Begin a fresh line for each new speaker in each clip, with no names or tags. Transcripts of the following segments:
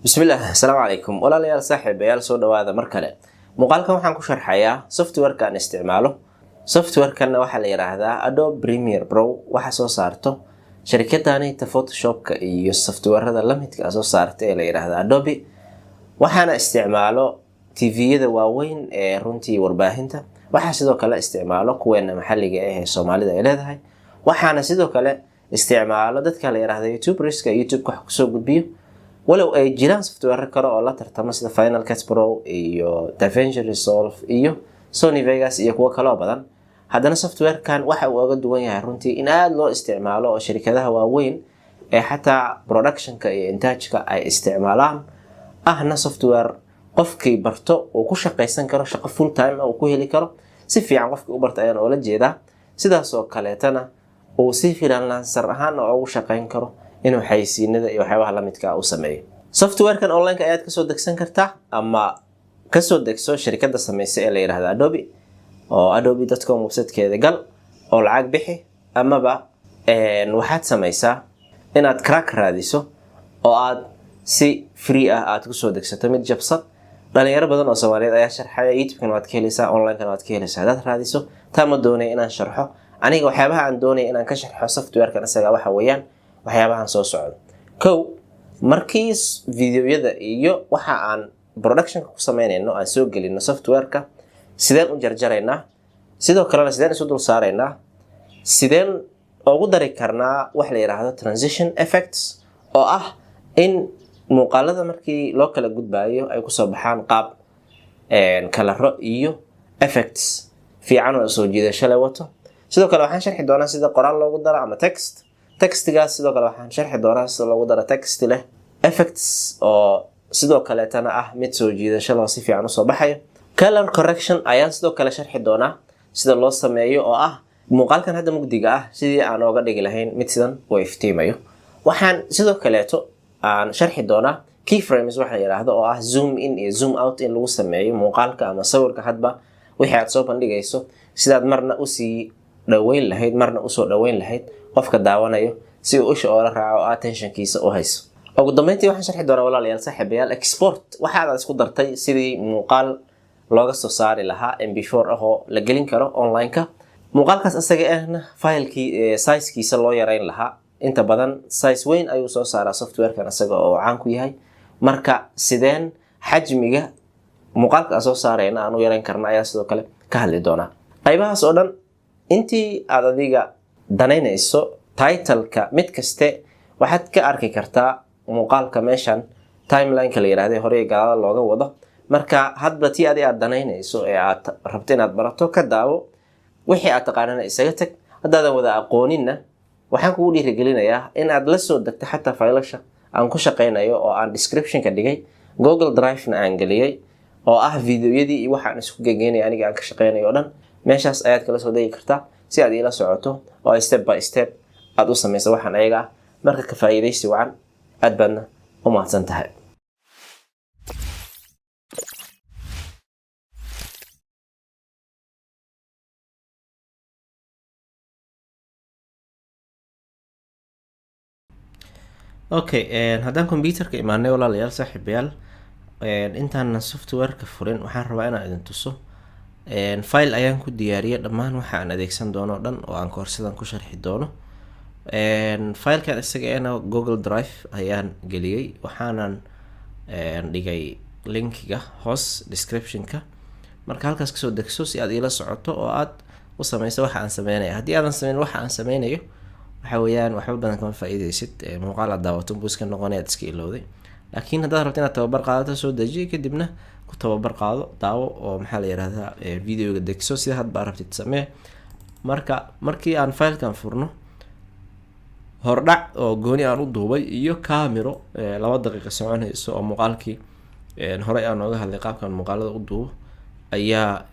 bismillaah assalaamu calaykum walaalayaal saaxiibayaal soo dhawaada mar kale. Muuqaalkan waxaan ku sharxayaa software-ka aan isticmaalo. Software-kana waxaa la yiraahdaa Adobe Premiere Pro. Waxa soo saarto shirkadani Photoshop-ka iyo software-rada la midka ah soo saarta ee la yiraahdo Adobe. Waxaana isticmaalo TV-yada waaweyn ee runtii warbaahinta. Waxa sidoo kale isticmaalo kuweena maxalliga ah ee Soomaalida ay leedahay. Waxaana sidoo kale isticmaalo dadka la yiraahdo YouTubers-ka YouTube-ka wax ku soo gudbiyo. walow ay jiraan software kale oo la tartama sida Final Cut Pro iyo DaVinci Resolve iyo Sony Vegas iyo kuwa kale oo badan. Haddana software-kan waxa uu uga duwan yahay runtii in aad loo isticmaalo oo shirkadaha waaweyn ee xataa production-ka iyo intaajka ay isticmaalaan ahna software qofkii barto oo ku shaqaysan karo shaqo full time oo ku heli karo si fiican qofkii u bartay ayaan oo la jeedaa sidaas oo kaleetana oo si freelancer ahaan oo ugu shaqayn karo inuu xayeysiinada iyo waxyaabaha la midka ah u sameeyo. Software-kan online-ka ayaad ka soo degsan kartaa ama ka soo degso shirkadda sameysay ee la yiraahdo Adobe oo adobe.com website-keeda gal oo lacag bixi amaba waxaad sameysaa inaad crack raadiso oo aad si free ah aad ku soo degsato mid jabsad. dhalinyaro badan oo Soomaaliyeed ayaa sharxaya YouTube-kan waad ka helaysaa, online-kan waad ka helaysaa. Hadaad raadiso taa ma doonay inaan sharxo. Aniga waxyaabaha aan doonay inaan ka sharxo software-kan isaga waxa weeyaan waxyaabahan soo socdo. Markii videoyada iyo waxa aan production-ka ku sameynayno aan soo gelino software-ka sideen u jarjaraynaa, sidoo kalena sideen isu dul saaraynaa, sideen ugu dari karnaa wax la yiraahdo transition effects oo ah in muuqaalada markii loo kala gudbaayo ay ku soo baxaan qaab kalaro iyo effects fiican oo soo jiidasho leh wato. sidoo kale waxaan sharxi doonaa sida qoraal loogu daro ama textigaas. sidoo kale waxaan sharxi doonaa sida loogu daro text leh effects oo sidoo kale tana ah mid soo jiidasho leh si fiican u soo baxayo. Color correction ayaan sidoo kale sharxi doonaa sida loo sameeyo oo ah muuqaalkan hadda mugdiga ah sidii aan ooga dhigi lahayn mid sidan oo iftiimayo. Waxaan sidoo kale aan sharxi doonaa keyframes waxa la yiraahdo oo ah zoom in iyo zoom out in lagu sameeyo muuqaalka ama sawirka hadba wixii aad soo bandhigayso sidaad marna u sii dhaweyn lahayd marna u soo dhaweyn lahayd qofka daawanayo si uu isha oo la raaco attention-kiisa u hayso. ugu dambeyntii waxaan sharxi doonaa walaalayaal saaxiibayaal export waxa aad isku dartay sidii muuqaal looga soo saari lahaa MP4 ah oo la gelin karo online-ka. muuqaalkaas asaga ahna file-kii size-kiisa loo yareyn lahaa. inta badan size weyn ayuu soo saaraa software-kan asaga oo caan ku yahay. marka sideen xajmiga muuqaalka soo saarayna aan u yareyn karna ayaa sidoo kale ka hadli doonaa. qaybahaas oo dhan intii aad adiga danaynayso title-ka mid kaste waxaad ka arki kartaa muuqaalka meeshan timeline-ka la yiraahdo hore gaalada looga wado. marka hadba tii aad danaynayso ee aad rabto inaad barato ka daawo wixii aad taqaanana isaga tag. haddaadan wada aqooninna waxaan kugu dhiirigelinayaa in aad la soo degto xataa faylasha aan ku shaqaynayo oo aan description-ka dhigay, Google Drive-na aan geliyay oo ah videoyadii iyo waxa aan isku gegeynay aniga aan ka shaqaynayo oo dhan. meeshaas ayaad kala soo degi kartaa si aad ila socoto oo step by step aad u samayso waxaan ayaga ah. marka ka faa'iidaysi wacan aad baadna u mahadsan tahay. haddaan computer-ka imaanay walaalayaal saaxiibayaal intaan software-ka furin waxaan rabaa inaan idin tuso file ayaan ku diyaariyay dhammaan waxa aan adeegsan doono oo dhan oo aan koorsadan ku sharxi doono. file-kan isaga ahna Google Drive ayaan geliyay waxaanan dhigay linkiga hoos description-ka. marka halkaas kasoo degso si aad ila socoto oo aad u samayso waxa aan sameynayo. haddii aadan sameyn waxa aan sameynayo waxa weeyaan waxba badan kama faa'iideysid muuqaal aad daawato buu iska noqonayaa iska ilowday. laakiin haddaad rabto inaad tababar qaadato soo deji kadibna ku tababar qaado daawo oo maxaa la yiraahdaa videoga degso sida hadba rabtid samee. markii aan file-kan furno hordhac oo gooni aan u duubay iyo camera 2 daqiiqo soconayso oo muuqaalkii hore aan nooga hadlay qaabkan muuqaalada u duubo ayaa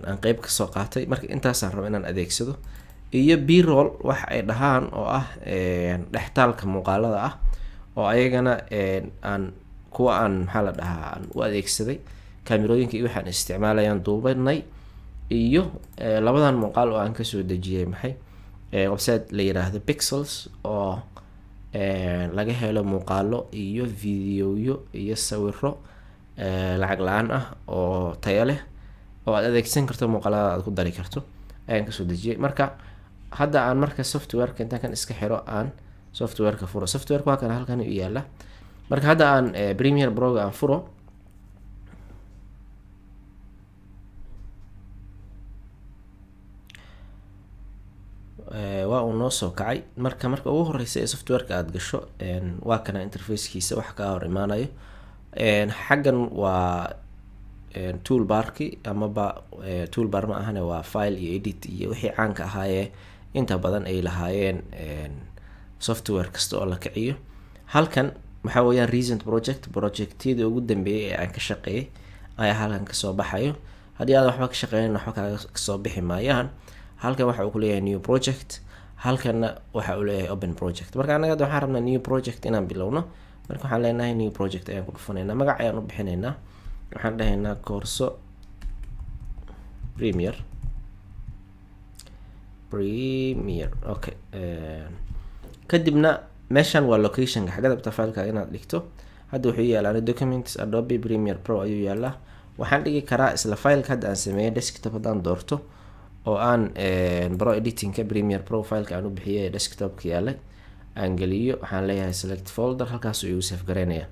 aan qayb ka soo qaatay. marka intaas aan rabo inaan adeegsado iyo b-roll wax ay dhahaan oo ah dhextaalka muuqaalada ah oo ayagana aan maxaa la dhahaa aan u adeegsaday kaamirooyinka iyo waxaan isticmaalayaan duubanay iyo labadan muuqaal oo aan ka soo dejiyay website la yiraahdo Pixels oo laga helo muuqaalo iyo videoyo iyo sawiro lacag la-aan ah oo tayo leh oo aad adeegsan karto muuqaalada aad ku dari karto ayaan kasoo dejiyay. marka hadda aan marka softwareka intaan kan iska xiro aan softwareka furo. softwareka waa kan halkan u yaala. marka hadda aan Premiere Pro aan furo, waa uu noo soo kacay. marka ugu horeysa ee softwareka aad gasho waa kana interfacekiisa wax ka hor imaanayo. xaggan waa toolbarki amaba toolbar ma ahane waa file iyo edit iyo wixii caanka ahaayee inta badan ay lahaayeen software kasta oo la kiciyo. halkan waxaa weeyaan recent projectyada ugu dambeeyay ee aan ka shaqeeyay ayaa halkan kasoo baxayo. haddii aad waxba ka shaqeynin waxba kaaga kasoo bixi maayaan. halkan waxa uu ku leeyahay new project, halkanna waxa uu leeyahay open project. marka anaga waxaan rabnaa new project inaan bilowno. marka waxaan leenahay new project ayaan ku dhufaneynaa, magac ayaan u bixinaynaa. waxaan dhahaynaa course Premiere. okay. kadibna meeshan waa locationka xagada rabta fileka inaad dhigto. hadda wuxuu yaalaa documents Adobe Premiere Pro ayuu yaalaa. waxaan dhigi karaa isla fileka hadda aan sameeyay desktop haddaan doorto oo aan Pro editingka Premiere Pro fileka aan u bixiyay desktopka yaalay aan geliyo. waxaan leeyahay select folder, halkaas ayuu save gareynayaa.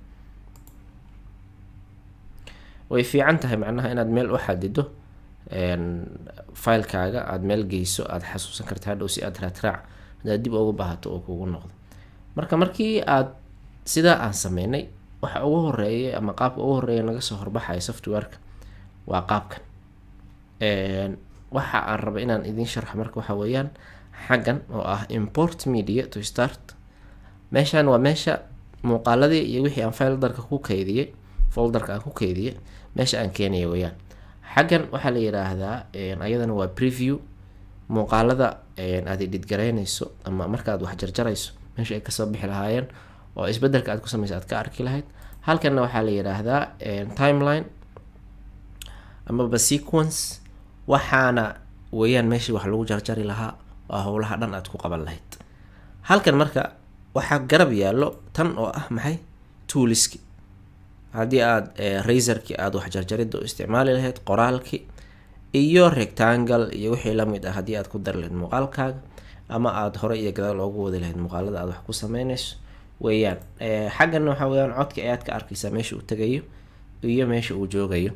way fiican tahay macnaha inaad meel u xadido filekaaga, aad meel geyso, aad xasuusan karta hadhow si aad raadraac hadaad dib ugu baahato oo kugu noqdo. markii aad sidaa aan sameynay, waxa ugu horeeya ama qaabka ugu horeeya naga soo horbaxaya softwareka waa qaabkan. waxa aan raba inaan idin sharxo marka waxa weeyaan xaggan oo ah import media to start. meeshan waa meesha muuqaaladii iyo wixii aan folderka ku kaydiyay meesha aan keenayo weeyaan. xaggan waxaa la yiraahdaa ayadana waa preview, muuqaalada aad edit gareynayso ama markaad wax jarjarayso meesha ay kasoo bixi lahaayeen oo isbedelka aad ku samayso aad ka arki lahayd. halkanna waxaa la yiraahdaa timeline amaba sequence, waxaana weeyaan meeshii wax lagu jarjari lahaa oo howlaha dhan aad ku qaban lahayd. halkan marka waxaa garab yaallo tan oo ah maxay toolski. haddii aad razorki aad wax jarjaridda u isticmaali lahayd, qoraalki iyo rectangle iyo wixii lamid ah haddii aad ku dari lahayd muuqaalkaaga ama aad hore iyo gadaal ugu wadi lahayd muuqaalada aad wax ku sameynayso weeyaan. xagganna waxaa weeyaan codka ayaad ka arkaysaa meesha uu tagayo iyo meesha uu joogayo.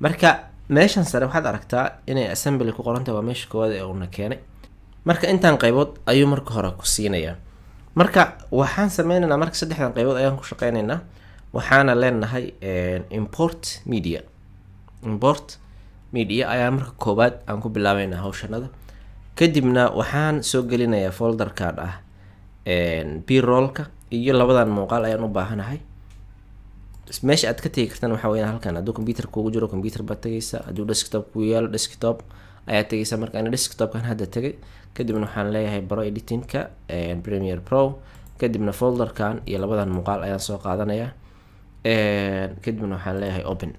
marka meeshan sare waxaad aragtaa inay assembly ku qoran tahay, waa meesha koowaad ee uuna keenay. marka intaan qaybood ayuu marka hore ku siinayaa. marka waxaan sameynaynaa marka saddexdan qaybood ayaan ku shaqeynaynaa. waxaana leenahay import media ayaa marka koowaad aan ku bilaabeynaa hawshanada. kadibna waxaan soo gelinayaa folderkan ah b-rollka iyo labadan muuqaal ayaan u baahanahay. meesha aad ka tegi kartaan waxaa weeyaan halkan. hadduu computer kuugu jiro computer baad tagaysaa, hadduu desktop ku yaalo desktop ayaad tagaysaa. marka ana desktopkan hadda tagay, kadibna waxaan leeyahay Pro editingka Premiere Pro, kadibna folderkan iyo labadan muuqaal ayaan soo qaadanayaa. kadibna waxaan leeyahay open.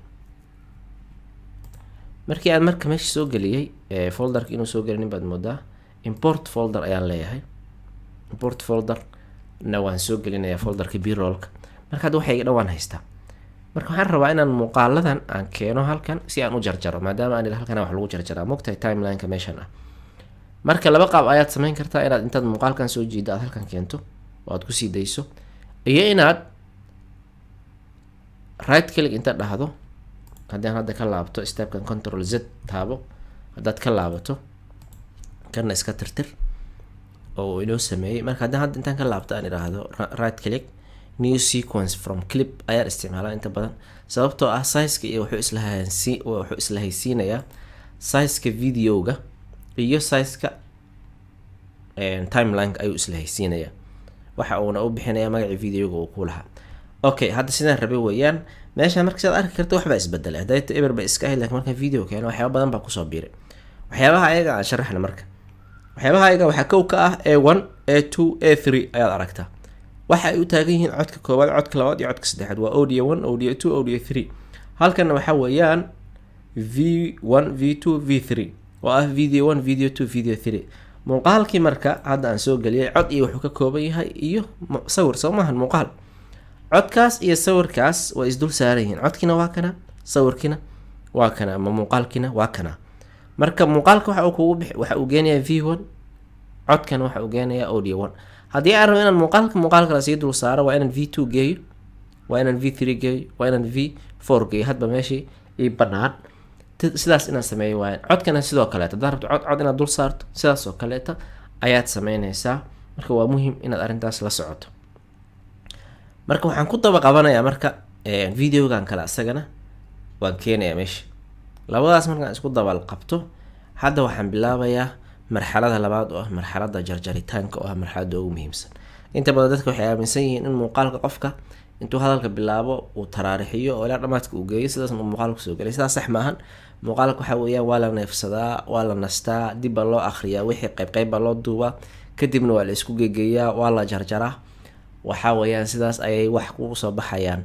markii aan marka meesha soo geliyay folderka inuu soo gelinin baad moodaa. import folder ayaan leeyahay. import folder na waan soo gelinayaa folderka b-rollka. marka hadda waxay dhawaan haystaa. marka waxaan rabaa inaan muuqaaladan aan keeno halkan si aan u jarjaro, maadaama aan halkan wax lagu jarjaraa mogtahay timelineka meeshan ah. marka laba qaab ayaad sameyn kartaa: inaad intaad muuqaalkan soo jiido aad halkan keento oo aad kusii dayso, iyo inaad right click intaad dhahdo, haddii aan hadda ka laabto stepkan control z taabo, haddaad ka laabato kana iska tirtir oo inoo sameeyay. marka haddii hadda intaan ka laabto aan idhaahdo right click new sequence from clip ayaan isticmaalaa inta badan, sababtoo ah sizeka iyo wuxuu isla haysiinayaa sizeka videoga iyo sizeka timelineka ayuu isla haysiinayaa. waxa uuna u bixinayaa magacii videoga uu ku lahaa. okay, hadda sidaan rabay weeyaan. meesha marka sidaad arki karto waxbaa isbedelay. hadayta eber ba iska ahayd, laakiin markaan video keeno waxyaaba badan baa kusoo biiray. waxyaabaha ayaga aan sharaxna marka. waxyaabaha ayaga waxaa kow ka ah A1, A2, A3 ayaad aragtaa. waxa ay u taagan yihiin codka koowaad, codka labaad iyo codka saddexaad. waa audio 1, audio 2, audio 3. halkanna waxaa weeyaan V1, V2, V3 oo ah video 1, video 2, video 3. muuqaalkii marka hadda aan soo geliyay cod iyo wuxuu ka kooban yahay iyo sawir soo maahan muuqaal. codkaas iyo sawirkaas way isdul saaran yihiin, codkiina waa kana, sawirkiina waa kana, ama muuqaalkiina waa kana. marka muuqaalka waxa uu geenayaa v1, codkana waxa uu geenayaa audio 1. haddii aan rabo inaan muuqaalka la sii dul saaro, waa inaan v2 geeyo, waa inaan v3 geeyo, waa inaan v4 geeyo, hadba meeshii ii banaan sidaas inaan sameeyo waayan. codkana sidoo kaleeta haddaad rabto cod inaad dul saarto sidaas oo kaleeta ayaad sameynaysaa. marka waa muhiim inaad arrintaas la socoto. marka waxaan ku daba qabanayaa marka videogan kale asagana waan keenayaa meesha. labadaas markaan isku daba qabto, hadda waxaan bilaabayaa marxalada labaad oo ah marxalada jarjaritaanka oo ah marxalada ugu muhiimsan. inta badan dadka waxay aaminsan yihiin in muuqaalka qofka intuu hadalka bilaabo uu taraarixiyo oo ilaa dhamaadka uu geeyo sidaasna muuqaalku soo galay. sidaas sax maahan. muuqaalka waxa weeyaan waa la neefsadaa, waa la nastaa, dib baa loo akhriyaa, wixii qayb baa loo duubaa, kadibna waa la isku gegeeyaa, waa la jarjaraa. waxa weeyaan sidaas ayay wax ku soo baxayaan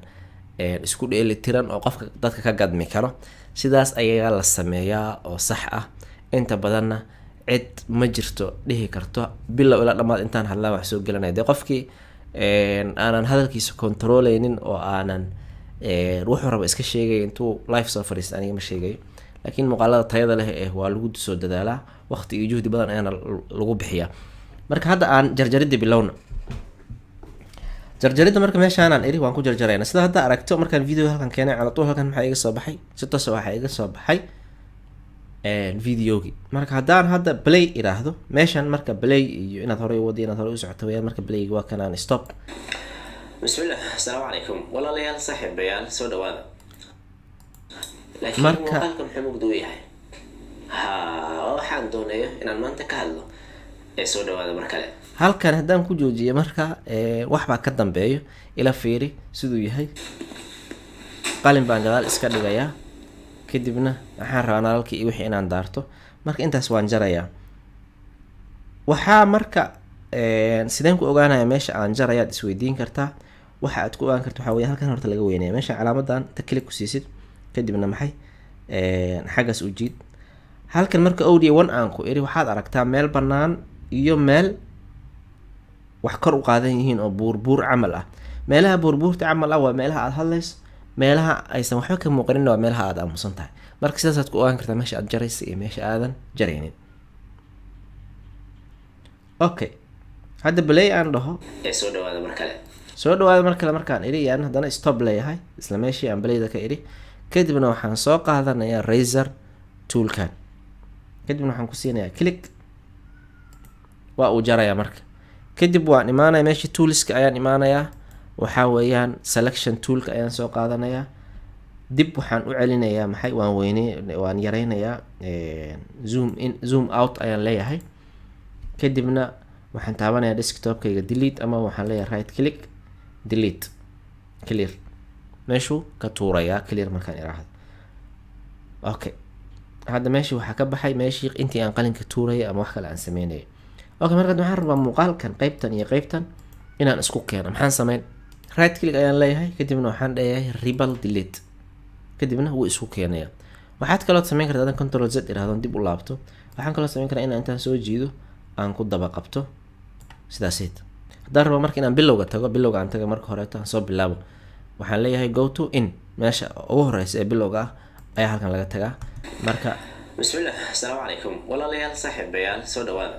isku dheeli tiran oo qofka dadka ka gadmi karo. sidaas ayaa la sameeyaa oo sax ah. inta badanna cid ma jirto dhihi karto bilow ilaa dhamaad intaan hadlaa wax soo gelinaya. dee qofkii aanan hadalkiisa controleynin oo aanan wuxuu rabo iska sheegay intuu live soo fadhiista, aniga ma sheegayo. laakiin muuqaalada tayada leh waa lagu soo dadaalaa, waqti iyo juhdi badan ayaana lagu bixiyaa. marka hadda aan jarjaridda bilowna. jarjaridda marka meeshaanaan iri waan ku jarjarayna. sida hadda aragto markaan video halkan keenay calatuu halkan maxaa iga soo baxay, si toos waxaa iga soo baxay videogi. marka haddaan hadda play iraahdo meeshan, marka play iyo inaad horey wadi inaad horey u socoto wayaan. marka playgi waa kanaan stop.
bismillah, assalaamu calaykum walaalayaal saaxiibayaal, soo dhawaada. laakiin
Marka-
muuqaalka muxuu mugdi u yahay? waxaan doonayo inaan maanta ka hadlo ee soo dhawaada mar kale.
halkan haddaan ku joojiyo marka waxbaa ka dambeeyo, ila fiiri siduu yahay. qalin baan gadaal iska dhigayaa, kadibna waxaan rabaa nalalkii iyo wixii inaan daarto. marka intaas waan jarayaa. waxaa marka sideen ku ogaanaya meesha aan jarayaad isweydiin kartaa. waxa aad ku ogaan karta waxaa weeye halkan horta laga weynaya meesha calaamadan ta click ku siisid, kadibna maxay xaggaas u jiid. halkan marka audio 1 aan ku iri waxaad aragtaa meel bannaan iyo meel wax kor u qaadan yihiin oo buurbuur camal ah. meelaha buurbuurta camal ah waa meelaha aad hadlayso, meelaha aysan waxba ka muuqanin waa meelaha aad aamusan tahay. marka sidaasaad ku ogaan kartaa meesha aad jaraysa iyo meesha aadan jaraynin. okay, hadda play aan dhaho,
ee soo dhawaada mar kale.
soo dhawaada mar kale markaan iri yaan haddana stop leeyahay isla meeshii aan playda ka iri. kadibna waxaan soo qaadanayaa razor toolkan, kadibna waxaan ku siinayaa click, waa uu jarayaa. marka kadib waan imaanaya meeshii toolska ayaan imaanayaa, waxaa weeyaan selection toolka ayaan soo qaadanayaa. dib waxaan u celinayaa maxay, waan yareynayaa zoom in zoom out ayaan leeyahay. kadibna waxaan taabanayaa desktopkayga delete, ama waxaan leeyahay right click delete clear, meeshuu ka tuurayaa clear markaan iraahdo. okay, hadda meeshii waxaa ka baxay meeshii intii aan qalinka tuurayay ama wax kale aan sameynayay. okay, marka waxaan rabaa muuqaalkan qaybtan iyo qaybtan inaan isku keeno. maxaan sameyn? right click ayaan leeyahay, kadibna waxaan leeyahay rebel delete, kadibna wuu isku keenaya. waxaad kaloo sameyn kartaa haddaan control z iraahdo dib u laabto. waxaan kaloo sameyn karaa inaan intaan soo jiido aan ku daba qabto sidaaseed. haddaan rabo marka inaan bilowga tago, bilowga aan taga marka horeeto aan soo bilaabo, waxaan leeyahay go to in, meesha ugu horeysa ee bilowga ah ayaa halkan laga tagaa. marka
bismillah, assalaamu calaykum walaalayaal saaxiibayaal, soo dhawaada.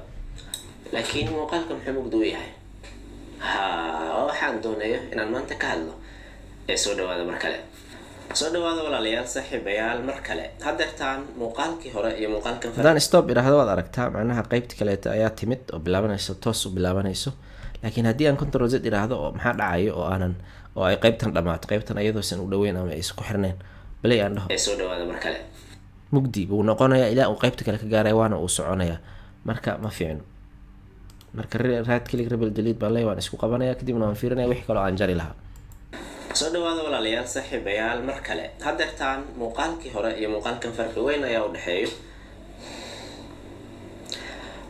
laakiin muuqaalka muxuu mugdi u yahay? waxaan doonayo inaan maanta ka hadlo ee soo dhawaada mar kale. soo dhawaada walaalayaal saaxiibayaal mar kale. haddeertaan muuqaalkii hore iyo muuqaalkan
haddaan stop iraahdo waad aragtaa macnaha qaybta kaleeto ayaa timid oo bilaabanayso, toos u bilaabanayso. laakiin haddii aan control z iraahdo oo maxaa dhacayo oo ay qaybtan dhamaato, qaybtan ayadoosan u dhaweyn ama aysan ku xirnayn, play aan dhaho,
ee soo dhawaada mar kale.
mugdi buu noqonayaa ilaa uu qaybta kale ka gaaraya, waana uu soconayaa. marka ma fiicno. marka right click rebel delete baan leeyahay, waan isku qabanaya, kadibna waan fiirinaya wixii kaloo aan jari lahaa.
soo dhawaada walaalayaal saaxiibayaal mar kale. haddeertaan muuqaalkii hore iyo muuqaalkan farqi weyn ayaa u dhexeeyo.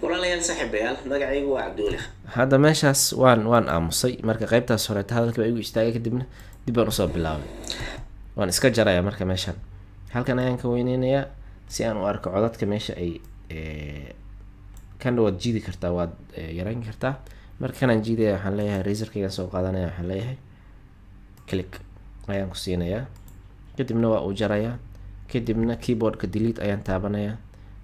walaalayaal saaxiibayaal, magacaygu waa cabduule.
hadda meeshaas waan aamusay. marka qaybtaas horeeta hadalka baa igu istaagay, kadibna dib baan usoo bilaabay. waan iska jarayaa marka meeshan. halkan ayaan ka weyneynayaa si aan u arko codadka meesha ay kan waad jiidi kartaa, waad yarayn kartaa. marka kanaan jiidaya waxaan leeyahay razorkaygaan soo qaadanaya, waxaan leeyahay click ayaan ku siinayaa, kadibna waa uu jarayaa. kadibna keyboardka delete ayaan taabanayaa,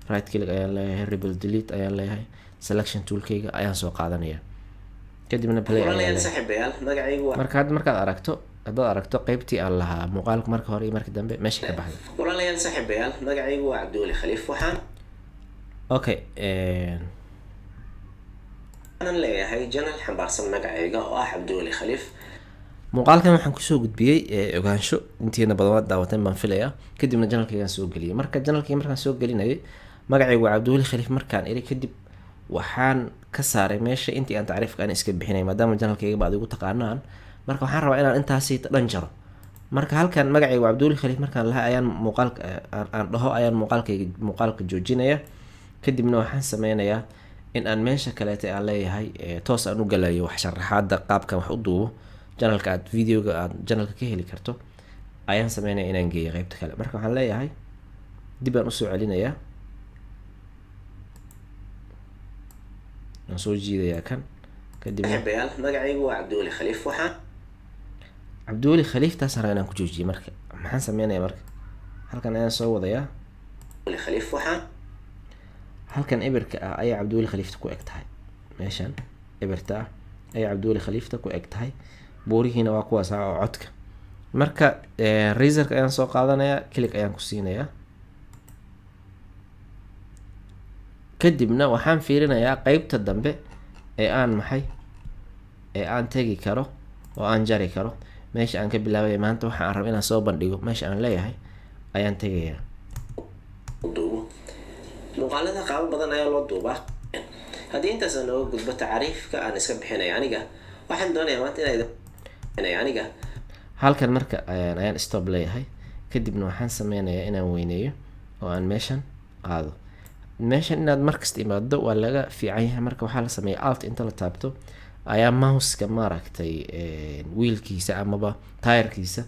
right click ayaan leeyahay, rebel delete ayaan leeyahay, selection toolkayga ayaan soo qaadanaya, kadibna play ayaan leeyahay. marka hadda haddaad aragto qaybtii aan lahaa muuqaalka marka hore iyo marka dambe meesha ka baxday.
walaalayaal saaxiibayaal, magacaygu waa Cabdiweli Khaliif. waxaan leeyahay channel xambaarsan magacayga oo ah Cabdiweli Khaliif.
muuqaalkan waxaan kusoo gudbiyey ogaansho intiina badan waad daawateen baan filayaa. kadibna channelkaygaan soo geliyay. marka channelkayga markaan soo gelinayay magacaygu waa Cabdiweli Khaliif markaan iri kadib waxaan ka saaray meesha intii aan tacriifka aan iska bixinay, maadaama channelkayga baad igu taqaanaan. marka waxaan rabaa inaan intaasi dhan jaro. marka halkan magacaygu waa Cabdiweli Khaliif markaan lahaa ayaan muuqaalka aan dhaho ayaan muuqaalka joojinaya. kadibna waxaan sameynayaa in aan meesha kaleeta aan leeyahay toos aan u galayo wax sharaxaada qaabkan wax u duubo channelka aad videoga aad channelka ka heli karto ayaan sameynaya inaan geeyo qaybta kale. marka waxaan leeyahay dib aan usoo celinayaa, aan soo jiidayaa kan. kadibna
magacaygu waa Cabdiweli Khaliif. waxaan
Cabdiweli Khaliif taasaan rabaa inaan ku joojiyo. marka maxaan sameynayaa, marka halkan ayaan soo wadayaa.
Khaliif waxaan
halkan ebirka ah ayaa Cabdiweli Khaliifta ku eg tahay, meeshan ebirta ah ayaa Cabdiweli Khaliifta ku eg tahay, boorihiina waa kuwaas oo codka. marka razorka ayaan soo qaadanayaa, click ayaan ku siinayaa, kadibna waxaan fiirinayaa qaybta dambe ee aan tegi karo oo aan jari karo. meesha aan ka bilaabay maanta waxaan rabaa inaan soo bandhigo meesha aan leeyahay ayaan tegayaa.
muuqaalada qaabo badan ayaa loo duubaa. haddii intaas aan nooga gudbo tacriifka aan iska bixinay aniga, waxaan doonayaa maanta aniga
halkan marka ayaan stop leeyahay. kadibna waxaan sameynayaa inaan weyneeyo oo aan meeshan qaado. meeshan inaad markasta imaado waa laga fiican yahay. marka waxaa la sameeya alt inta la taabto ayaa mouseka maaragtay wheelkiisa amaba tayarkiisa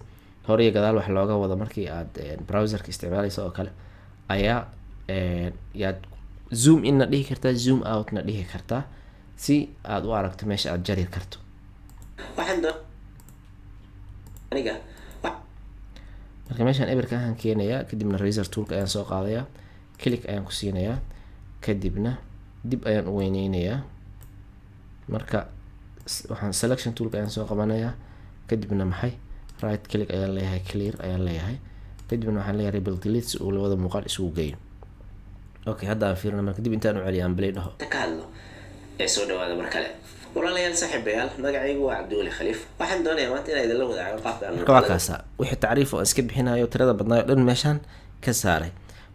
hore iyo gadaal wax looga wado. markii aad browserka isticmaalayso oo kale ayaa yaad zoom in na dhihi kartaa, zoom out na dhihi kartaa si aad u aragto meesha aad jari karto. marka meeshaan ebirka ahaan keenayaa, kadibna razor toolka ayaan soo qaadayaa, click ayaan ku siinayaa, kadibna dib ayaan u weyneynayaa. marka waxaan selection toolka ayaan soo qabanayaa, kadibna right click ayaan leeyahay, clear ayaan leeyahay, kadibna waxaan leeyahay rebel delete si uu labada muuqaal isugu geeyo. hadda aan fiirina marka dib intaan u celiyo aan play dhaho.
ka hadlo ee soo dhawaada mar kale. walaalayaal saaxiibayaal, magacaygu waa Cabdiweli Khaliif. waxaan doonayaa maanta inaan idinla wadaago qaabka
waa kaasa wixii tacriif oo iska bixinayo tirada badnaayo dhan meeshaan ka saaray.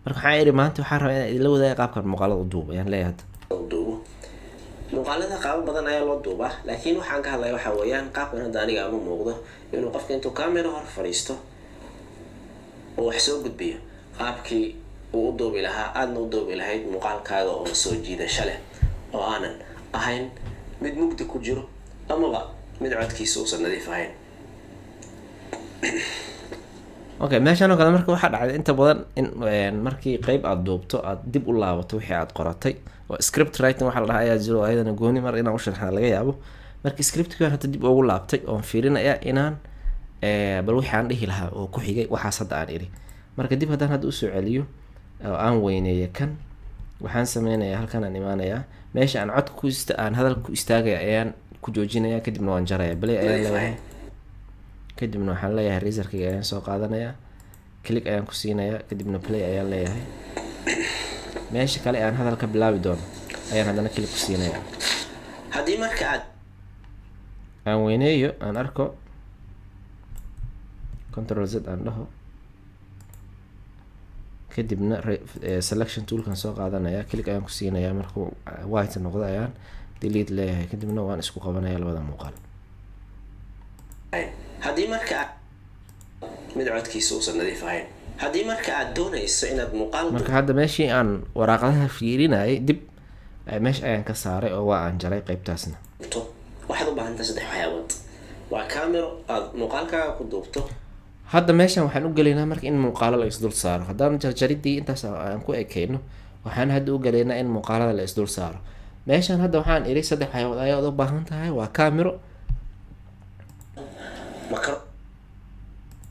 marka waxaan iri maanta waxaan rabaa inaan idinla wadaago qaabkan muuqaalada u duubo ayaan leeyahay.
muuqaalada qaabo badan ayaa loo duubaa, laakiin waxaan ka hadlaya waxaa weeyaan qaabkan hadda aniga ama muuqdo inuu qofka intuu camera hor fadhiisto oo wax soo gudbiyo qaabkii uu u duubi lahaa, aadna u duubi lahayd muuqaalkaaga oo soo jiidasho leh oo aanan ahayn mid mugdi ku jiro amaba mid codkiisa uusan nadiif ahayn.
meeshaan oo kale marka waxaa dhacday inta badan in markii qayb aad duubto aad dib u laabato wixii aad qoratay oo script writing waxaa la dhahaa ayaa jiro ayadana gooni mar inaan u sharxana laga yaabo. marka scriptkan hadda dib ugu laabtay oon fiirinaya inaan bal wixii aan dhihi lahaa oo ku xigay waxaas hadda aan iri. marka dib haddaan hadda usoo celiyo oo aan weyneeyo kan, waxaan sameynayaa halkan aan imaanayaa meesha aan codka aan hadalka ku istaagaya ayaan ku joojinayaa, kadibna waan jarayaa, play ayaan leeyahay, kadibna waxaan leeyahay razorkayga ayaan soo qaadanayaa, click ayaan ku siinayaa, kadibna play ayaan leeyahay. meesha kale aan hadalka bilaabi doono ayaan haddana click ku siinayaa.
haddii marka
aan weyneeyo aan arko control z aan dhaho, kadibna selection toolkan soo qaadanaya, click ayaan ku siinayaa, markuu white noqdo ayaan delete leeyahay, kadibna waan isku qabanaya labada muuqaal.
haddii marka mid codkiisa uusan nadiif ahayn, haddii marka aad doonayso inaad muuqaal
marka hadda meeshii aan waraaqadaha fiirinayay dib meesha ayaan ka saaray oo waa aan jaray qaybtaasna.
waxaad u baahan tahay 3 waxyaabood. waa camera aad muuqaalkaaga ku duubto.
hadda meeshan waxaan u gelaynaa marka in muuqaalo la isdul saaro. haddaan jarjaridii intaas aan ku ekeyno waxaan hadda u galaynaa in muuqaalada la isdul saaro. meeshan hadda waxaan iri 3 waxyaalood ayaad u baahan tahay, waa camera,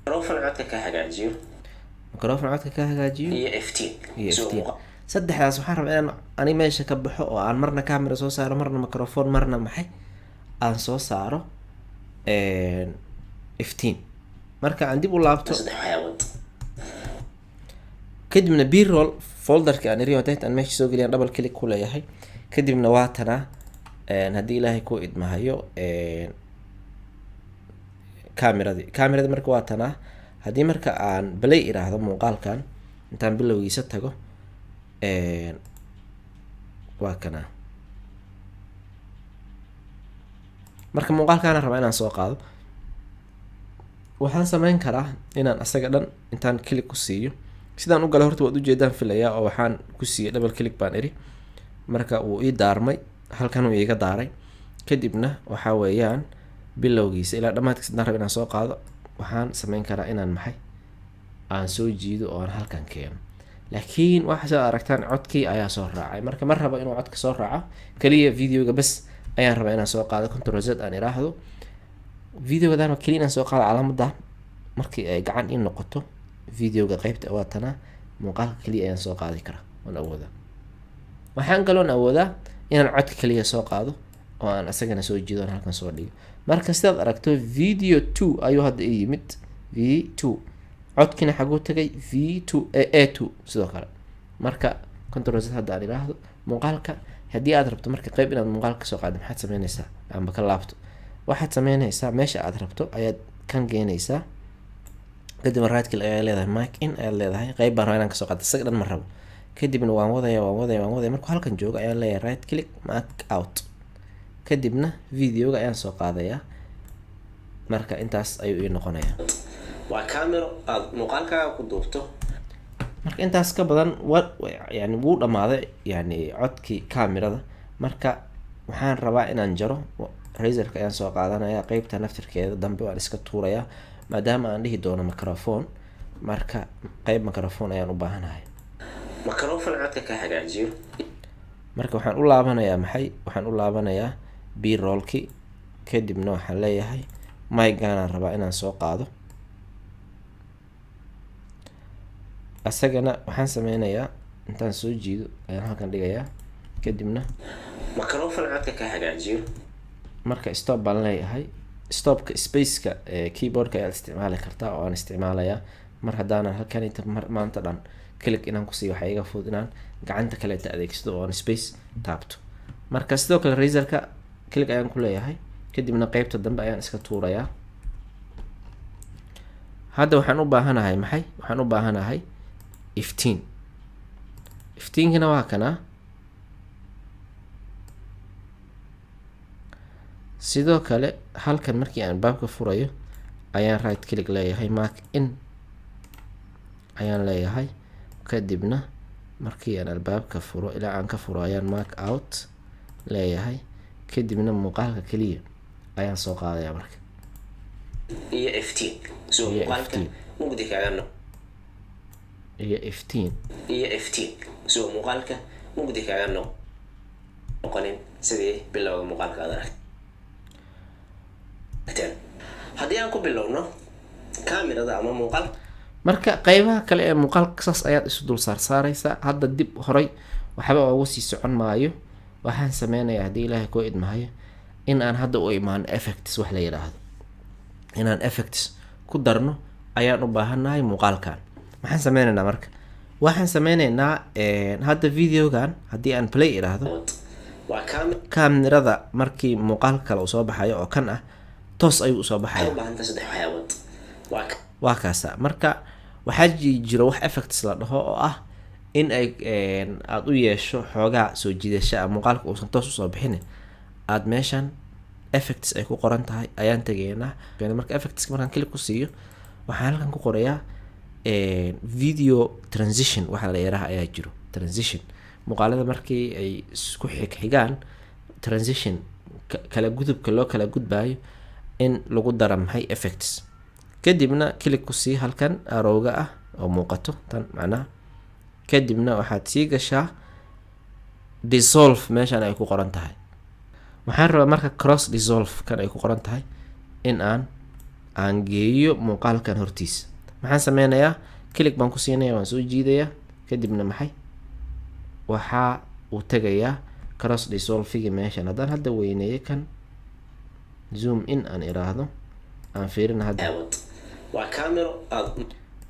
microphone codka ka hagaajiyo, iyo iftiin.
saddexdaas waxaan rabaa inaan ani meesha ka baxo oo aan marna camera soo saaro, marna microphone, marna maxay aan soo saaro iftiin. marka aan dib u laabto kadibna b-roll folderka aan iri wadayt aan meesha soo geliyaan double click ku leeyahay. kadibna waa tana haddii ilaahay ku idmahayo kaamiradii marka waa tana. haddii marka aan play iraahdo muuqaalkan intaan bilowgiisa tago waa kana. marka muuqaalkaana rabaa inaan soo qaado, waxaan sameyn karaa inaan asaga dhan intaan click ku siiyo, sidaan u gala horta waad ujeedaan filayaa, oo waxaan ku siiyey double click baan iri. marka wuu ii daarmay, halkan uu iiga daaray. kadibna waxaa weeyaan bilowgiisa ilaa dhammaadkiisa haddaan raba inaan soo qaado, waxaan sameyn karaa inaan maxay aan soo jiido oo aan halkan keeno. laakiin waxa soo aragtaan codkii ayaa soo raacay. marka ma rabo inuu codka soo raaco, kaliya videoga bas ayaan rabaa inaan soo qaado. Ctrl Z aan iraahdo, videogadan kaliya inaan soo qaado calaamadan markii ay gacan ii noqoto videoga qaybta waatana, muuqaalka kaliya ayaan soo qaadi karaa, waan awoodaa. waxaan kaloon awoodaa inaan codka kaliya soo qaado oo aan asagana soo jiido aan halkan soo dhigo. marka sidaad aragto video 2 ayuu hadda ii yimid, v2 codkina xaguu tagay v2 a2 sidoo kale. marka Ctrl Z hadda aan iraahdo muuqaalka, haddii aad rabto marka qayb inaad muuqaalka kasoo qaado maxaad sameynaysaa amba ka laabto, waxaad sameynaysaa meesha aad rabto ayaad kan geenaysaa. kadibna right click ayaa leedahay, mic in ayaad leedahay, qayb baan rabaa inaan kasoo qaado, isaga dhan ma rabo. kadibna waan wadaya markuu halkan joogo ayaan leeyahay right click mark out. kadibna videoga ayaan soo qaadayaa. marka intaas ayuu ii noqonayaa.
waa camera aad muuqaalkaaga ku duubto.
marka intaas ka badan yani wuu dhamaaday yani codkii kamirada. marka waxaan rabaa inaan jaro, razorka ayaan soo qaadanaya, qeybta naftirkeeda dambe waan iska tuurayaa maadaama aan dhihi doono microphone. marka qeyb microphone ayaan u baahanahay.
microphone codka ka hagaajiyo.
marka waxaan u laabanayaa maxay, waxaan u laabanayaa b-rollki. kadibna waxaan leeyahay mic-gaanaan rabaa inaan soo qaado, asagana waxaan sameynayaa intaan soo jiido ayaan halkan dhigayaa. kadibna
microphone codka ka hagaajiyo.
marka stop baan leeyahay. stopka spaceka keyboardka ayaad isticmaali kartaa oo aan isticmaalayaa. mar haddaanan halkan inta maanta dhan click inaan kusiiyo waxaa iga fudud inaan gacanta kaleeta adeegsado oo aan space taabto. marka sidoo kale razorka click ayaan ku leeyahay, kadibna qeybta dambe ayaan iska tuurayaa. hadda waxaan u baahanahay maxay, waxaan u baahanahay iftiin. iftiinkana waa kana. sidoo kale halkan markii aan baabka furayo ayaan right click leeyahay, mark in ayaan leeyahay. kadibna markii aan albaabka furo ilaa aan ka furo ayaan mark out leeyahay. kadibna muuqaalka kaliya ayaan soo qaadayaa marka.
iyo iftiin soo muuqaalka mugdi kaaga
iyo iftiin
soo muuqaalka mugdi kaaga noqonin sidii bilowga muuqaalka aad aragtay. haddii aan ku bilowno kamirada ama muuqaal,
marka qeybaha kale ee muuqaalka saas ayaad isu dul saarsaaraysaa. hadda dib horay waxba ugu sii socon maayo. waxaan sameynayaa haddii ilaahay koo idmahayo in aan hadda u imaano effects wax la yidhaahdo, inaan effects ku darno ayaan u baahannahay muuqaalkan. maxaan sameynaynaa marka, waxaan sameynaynaa hadda videogan haddii aan play iraahdo,
waa
kamirada markii muuqaalka kale uu soo baxayo oo kan ah toos ayuu usoo baxaya. waa kaasa. marka waxaa jiro wax effects la dhaho oo ah in ay aad u yeesho xoogaa soo jiidasho ah, muuqaalka uusan toos usoo bixin, aad meeshan effects ay ku qoran tahay ayaan tegaynaa. marka effects markaan click ku siiyo waxaan halkan ku qorayaa video transition waxa la yiraahdo ayaa jiro. transition muuqaalada markii ay isku xigxigaan, transition kala gudubka loo kala gudbayo in lagu daro maxay effects. kadibna click ku sii halkan arrowga ah oo muuqato tan macnaha. kadibna waxaad sii gashaa dissolve meeshan ay ku qoran tahay. waxaan rabaa marka cross dissolve kan ay ku qoran tahay in aan geeyo muuqaalkan hortiisa. maxaan sameynayaa click baan ku siinayaa, waan soo jiidayaa, kadibna waxaa uu tagayaa cross dissolve-gii meeshan. haddaan hadda weyneeyo kan zoom in aan iraahdo aan fiirina hadda
waa camera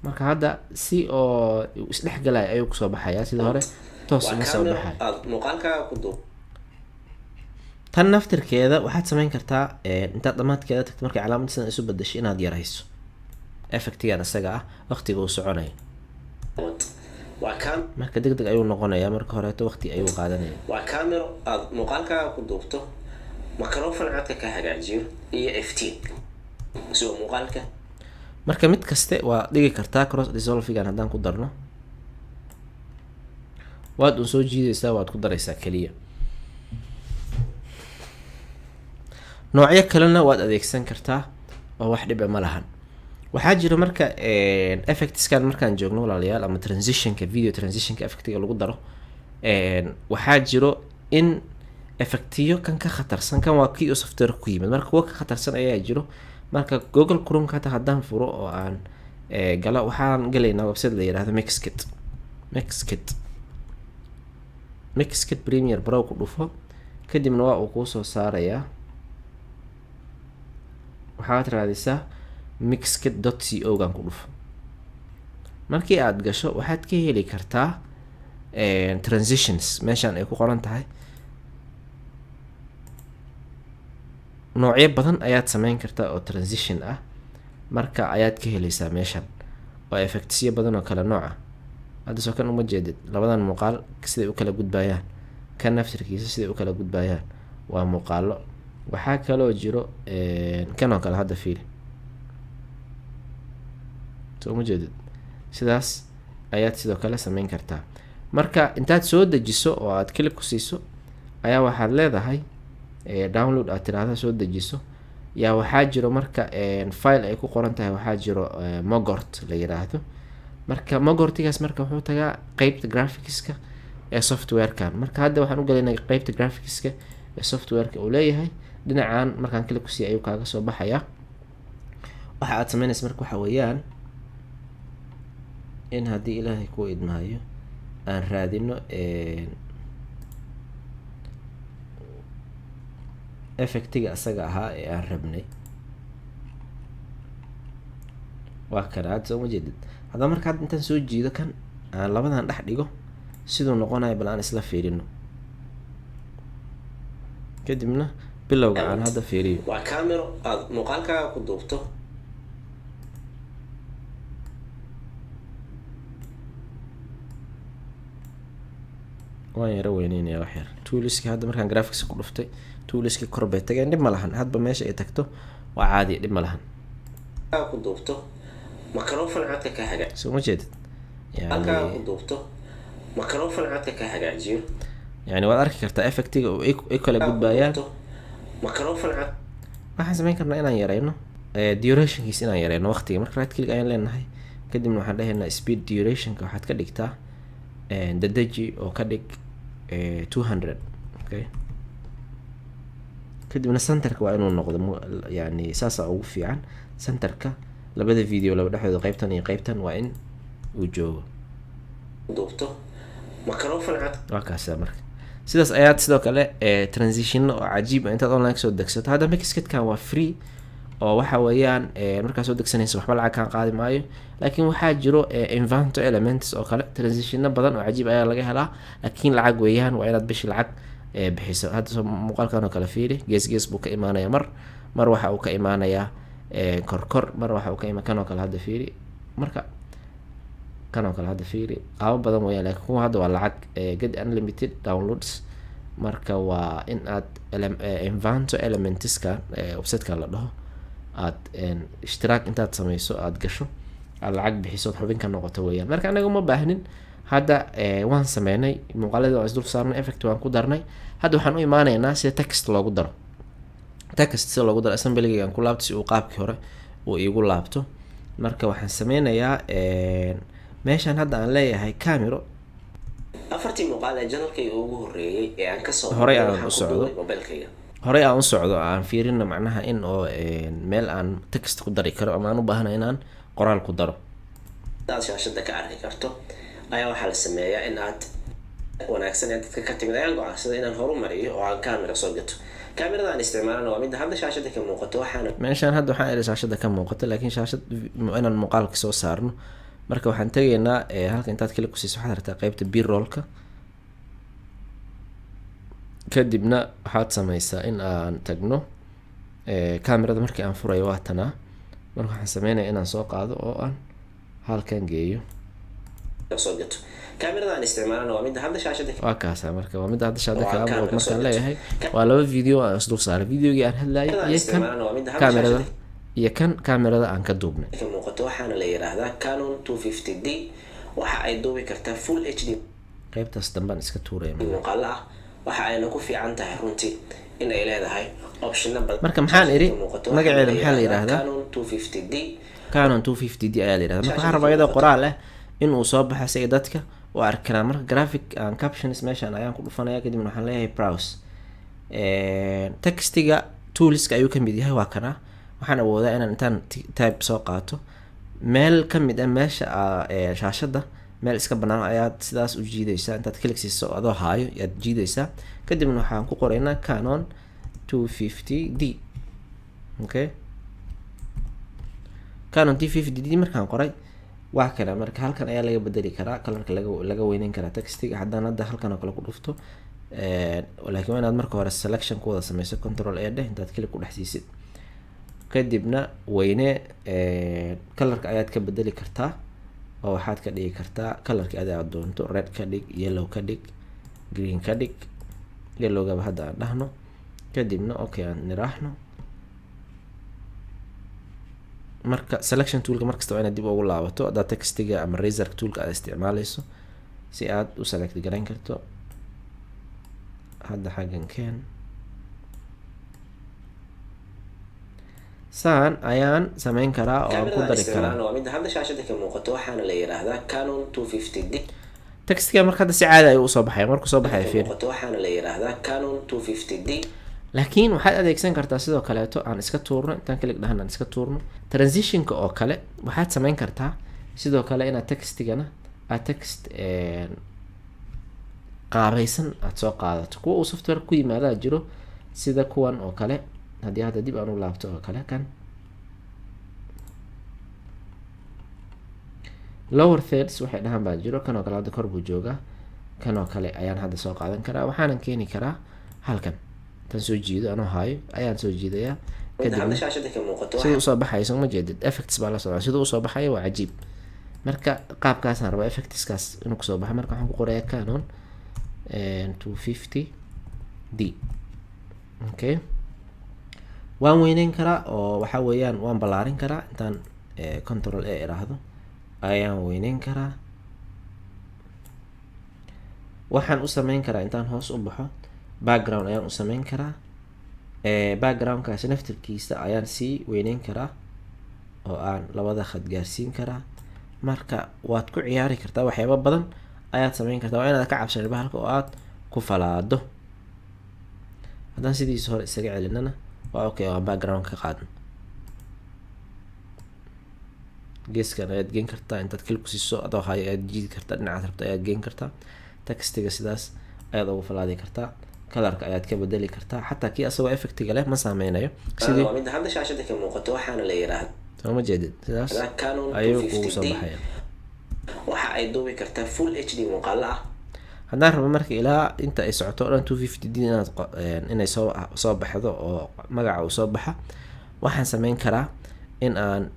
marka hadda si oo isdhexgalaya ayuu kusoo baxayaa, sida hore toos uma soo baxay.
muuqaalkaaga ku duub.
tan naftirkeeda waxaad sameyn kartaa intaad dhamaadkeeda tagto markay calaamad sidan isu bedesho inaad yarayso effectigan isaga ah waqtiga uu soconayo. marka deg deg ayuu noqonayaa, marka horeeto waqti ayuu qaadanaya.
waa camera aad muuqaalkaaga ku duubto, microphone codka ka hagaajiyo iyo iftiin soo muuqaalka.
marka mid kaste waa dhigi kartaa cross dissolve-gan. haddaan ku darno waad un soo jiidaysaa, waad ku daraysaa keliya. noocyo kalena waad adeegsan kartaa oo wax dhiba ma lahan. waxaa jiro marka effectskan markaan joogno walaalayaal, ama transitionka video transitionka effectiga lagu daro, waxaa jiro in effectiyo kan ka khatarsan, kan waa kii oo software ku yimid, marka kuwa ka khatarsan ayaa jiro. marka google chrome hata haddaan furo oo aan galo, waxaan galaynaa website la yiraahdo Mixkit Premiere Pro ku dhufo, kadibna waa uu kuu soo saarayaa. waxaad raadisaa mixkit.co gan ku dhufo. markii aad gasho waxaad ka heli kartaa transitions meeshan ay ku qoran tahay. noocyo badan ayaad sameyn kartaa oo transition ah, marka ayaad ka helaysaa meeshan oo effectsyo badan oo kala nooc ah. hadda soo kan uma jeedid labadan muuqaal siday u kala gudbayaan, kan naftirkiisa siday u kala gudbayaan waa muuqaalo. waxaa kaloo jiro kan oo kale hadda fiiri, soo uma jeedid sidaas ayaad sidoo kale sameyn kartaa. marka intaad soo dejiso oo aad click ku siiso ayaa waxaad leedahay download aad tiraahdo soo dejiso, yaa waxaa jiro marka file ay ku qoran tahay, waxaa jiro mogort la yiraahdo. marka mogortigaas marka wuxuu tagaa qeybta graphicska ee softwarekan. marka hadda waxaan u galaynaa qeybta graphicska ee softwareka uu leeyahay. dhinacan markaan click ku siiyo ayuu kaaga soo baxayaa. waxa aad sameynaysa marka waxa weeyaan in haddii ilaahay kuu idmaayo aan raadino effectiga asaga ahaa ee aan rabnay. waa kana hadda soo ma jeedid. haddaba marka hadda intaan soo jiido kan aan labadan dhex dhigo siduu noqonayo bal aan isla fiirino, kadibna bilowga aan hadda fiiriyo.
waa camera aad muuqaalkaaga ku duubto,
waan yara weyneynaya wax yar. tooliski hadda markaan graphics ku dhuftay, tooliski kor bay tageen, dhib ma lahan. hadba meesha ay tagto waa caadi, dhib ma lahan.
ku duubto microphone codka ka hagaajiyo,
soo ma jeedid
ku duubto microphone codka ka hagaajiyo.
yani waad arki kartaa effectiga oo ay kala gudbayaan.
microphone cod
waxaan sameyn karnaa inaan yareyno durationkiis, inaan yareyno waqtiga. marka right click ayaan leenahay, kadibna waxaan dhahaynaa speed durationka waxaad ka dhigtaa dadeji oo ka dhig 200. okay, kadibna centerka waa inuu noqdo yani saasa ugu fiican. centerka labada video laba dhexdooda qeybtan iyo qeybtan waa in uu joogo.
duubto microphone cod
waa kaasa. marka sidaas ayaad sidoo kale transition oo cajiib intaad online soo degsato. hadda Mixkit-kan waa free oo waxa weeyaan markaad soo degsanayso waxba lacag kaan qaadi maayo, laakiin waxaa jiro Inventor Elements oo kale transitiono badan oo cajiib ayaa laga helaa, laakiin lacag weeyaan, waa inaad bishii lacag bixiso. hadda muuqaalkan oo kale fiiri, gees buu ka imaanaya, mar waxa uu ka imaanayaa kor, mar waxa uu ka imaan kan oo kale hadda fiiri. marka kan oo kale hadda fiiri qaabo badan weeyaan, laakiin kuwa hadda waa lacag get unlimited downloads. marka waa in aad Inventor Elementska website-ka la dhaho aad ishtiraak intaad sameyso aad gasho aad lacag bixiso ood xubin ka noqoto weeyaan. marka anaga uma baahnin. hadda waan sameynay muuqaaladii waan isdul saarnay, effect waan ku darnay. hadda waxaan u imaanaynaa sida text loogu daro. text sida loogu daro assembly aan ku laabto si uu qaabkii hore uu iigu laabto. marka waxaan sameynayaa meeshan hadda aan leeyahay camera
afartii muuqaal ee janalkayga ugu horreeyay ee aan kasoo
Horey aan
waxaan
u
ku
socdo.
duubay mobilkayga.
horey aan u socdo aan fiirino macnaha in oo meel aan text ku dari karo ama aan u baahna inaan qoraal ku daro.
Hadaad shaashada ka arki karto ayaa waxaa la sameeyaa in aad wanaagsan ee dadka ka timid ayaan go'aansaday inaan horumariyo oo aan camera soo gato. Kamerada aan isticmaalana waa midda hadda shaashada ka muuqato, waxaana
meeshaan hadda waxaan iri shaashada ka muuqato, laakiin shaashad inaan muuqaalka soo saarno. Marka waxaan tegaynaa halka intaad kale ku siiso waxaad rabtaa qaybta b-rollka, kadibna waxaad sameysaa in aan tagno kamerada. Markii aan furayo waa tanaa, marka waxaan sameynaya inaan soo qaado oo aan halkan geeyo.
soo gato. Kamerada aan isticmaalana waa midda hadda shaashada
waa kaasa marka waa midda hadda shaashada
Waa
ka
camera
muuqato.
soo
Markaan
gato.
leeyahay waa laba video aan isdul saaray, videogii aan hadlayay
Kamerada aan
iyo kan
isticmaalana waa midda hadda
kamerada
shaashada
iyo kan kamerada aan ka duubnay.
ka muuqato, waxaana la yiraahdaa Canon 250D. waxa ay duubi kartaa full HD
qaybtaas dambaan iska tuuraya.
muuqaal ah. waxa ayna ku fiican tahay runtii in ay leedahay option badan.
Marka maxaan iri
Ka muuqato,
magaceeda
waxaana
maxaa la yiraahdaa?
Canon 250D.
Canon 250D ayaa la yirahdaa. Marka waxaan rabaa iyadoo qoraal ah in uu soo baxo si ay dadka u arki karaan. Marka graphic and captions meeshaan ayaan ku dhufanaya, kadibna waxaan leeyahay browse. Textiga toolska ayuu kamid yahay, waa kana. Waxaan awoodaa inaan intaan type soo qaato meel kamid ah meesha shaashada, meel iska banaan ayaad sidaas u jiidaysaa. Intaad click siiso adoo haayo ayaad jiidaysaa, kadibna waxaan ku qoraynaa Canon 250D. Okay, Canon 250D markaan qoray waa kana. Marka halkan ayaa laga bedeli karaa kalarka, laga weyneyn karaa textiga. haddaan hadda halkan oo kale ku dhufto, laakiin waa inaad marka hore selection ku wada sameyso, control A dheh intaad click ku dhex siisid, kadibna weyne kalarka ayaad ka bedeli kartaa oo waxaad ka dhigi kartaa kalarka aad doonto. Red ka dhig, yellow ka dhig, green ka dhig. Yellowgaba hadda aan dhahno, kadibna okay aan niraahno. Marka selection toolka markasta waa inaad dib ugu laabato haddaad textiga ama razor toolka aad isticmaaleyso si aad u select garayn karto. hadda xaggan keen, saan ayaan sameyn karaa oo aan ku dari karaa.
waa midda hadda shaashada ka muuqato, waxaana la yiraahdaa Canon 250D.
Textiga marka hadda si caadi ayuu usoo baxaya. markuu soo baxaya fiir,
muuqato, waxaana la yiraahdaa Canon 250D.
laakiin waxaad adeegsan kartaa sidoo kaleeto aan iska tuurno. intaan kalik dhahan aan iska tuurno transitionka oo kale waxaad sameyn kartaa sidoo kale inaad textigana aad text qaabaysan aad soo qaadato. kuwa uu software ku yimaadaa jiro sida kuwan oo kale. haddii hadda dib aan u laabto oo kale, kan lower thirds waxay dhahan baa jiro. kan oo kale hadda kor buu joogaa. kan oo kale ayaan hadda soo qaadan karaa. waxaanan keeni karaa halkan, tan soo jiido anoo haayo ayaan soo jiidayaa. kadibna
shaashada ka muuqato,
sida usoo baxayo soo ma jeedid, effects baa la socda. sida usoo baxayo waa cajiib. marka qaabkaasaan rabaa effectskaas inuu kusoo baxo. marka waxaan ku qorayaa Canon 250D. okay, waan weyneyn karaa oo waxa weeyaan waan ballaarin karaa. intaan control A iraahdo ayaan weyneyn karaa. waxaan u sameyn karaa intaan hoos u baxo background ayaan u sameyn karaa. backgroundkaasi naftirkiisa ayaan sii weyneyn karaa oo aan labada khad gaarsiin karaa. marka waad ku ciyaari kartaa, waxyaabo badan ayaad sameyn kartaa. waa inaad ka cabsanin bahalka oo aad ku falaado. haddaan sidiisa hore isaga celinana waa okay, waa background ka qaadan. geeskan ayaad geen kartaa. intaad klik ku siiso adoo hayo ayaad jiidi kartaa, dhinacaad rabta ayaad geen kartaa. textiga sidaas ayaad ugu falaadi kartaa. kalarka ayaad ka bedeli kartaa. xataa kii asagoo effectiga leh ma saameynayo. sidii
waa midda hadda shaashada ka muuqato, waxaana la yiraahdaa
soo ma jeedid, sidaas
Canon
ayuu kugu soo
250D.
baxaya.
waxa ay duubi kartaa full HD muuqaal ah.
haddaan rabo marka ilaa inta ay socoto o dhan 250D inaad inay soo baxdo oo magaca uu soo baxa, waxaan sameyn karaa in aan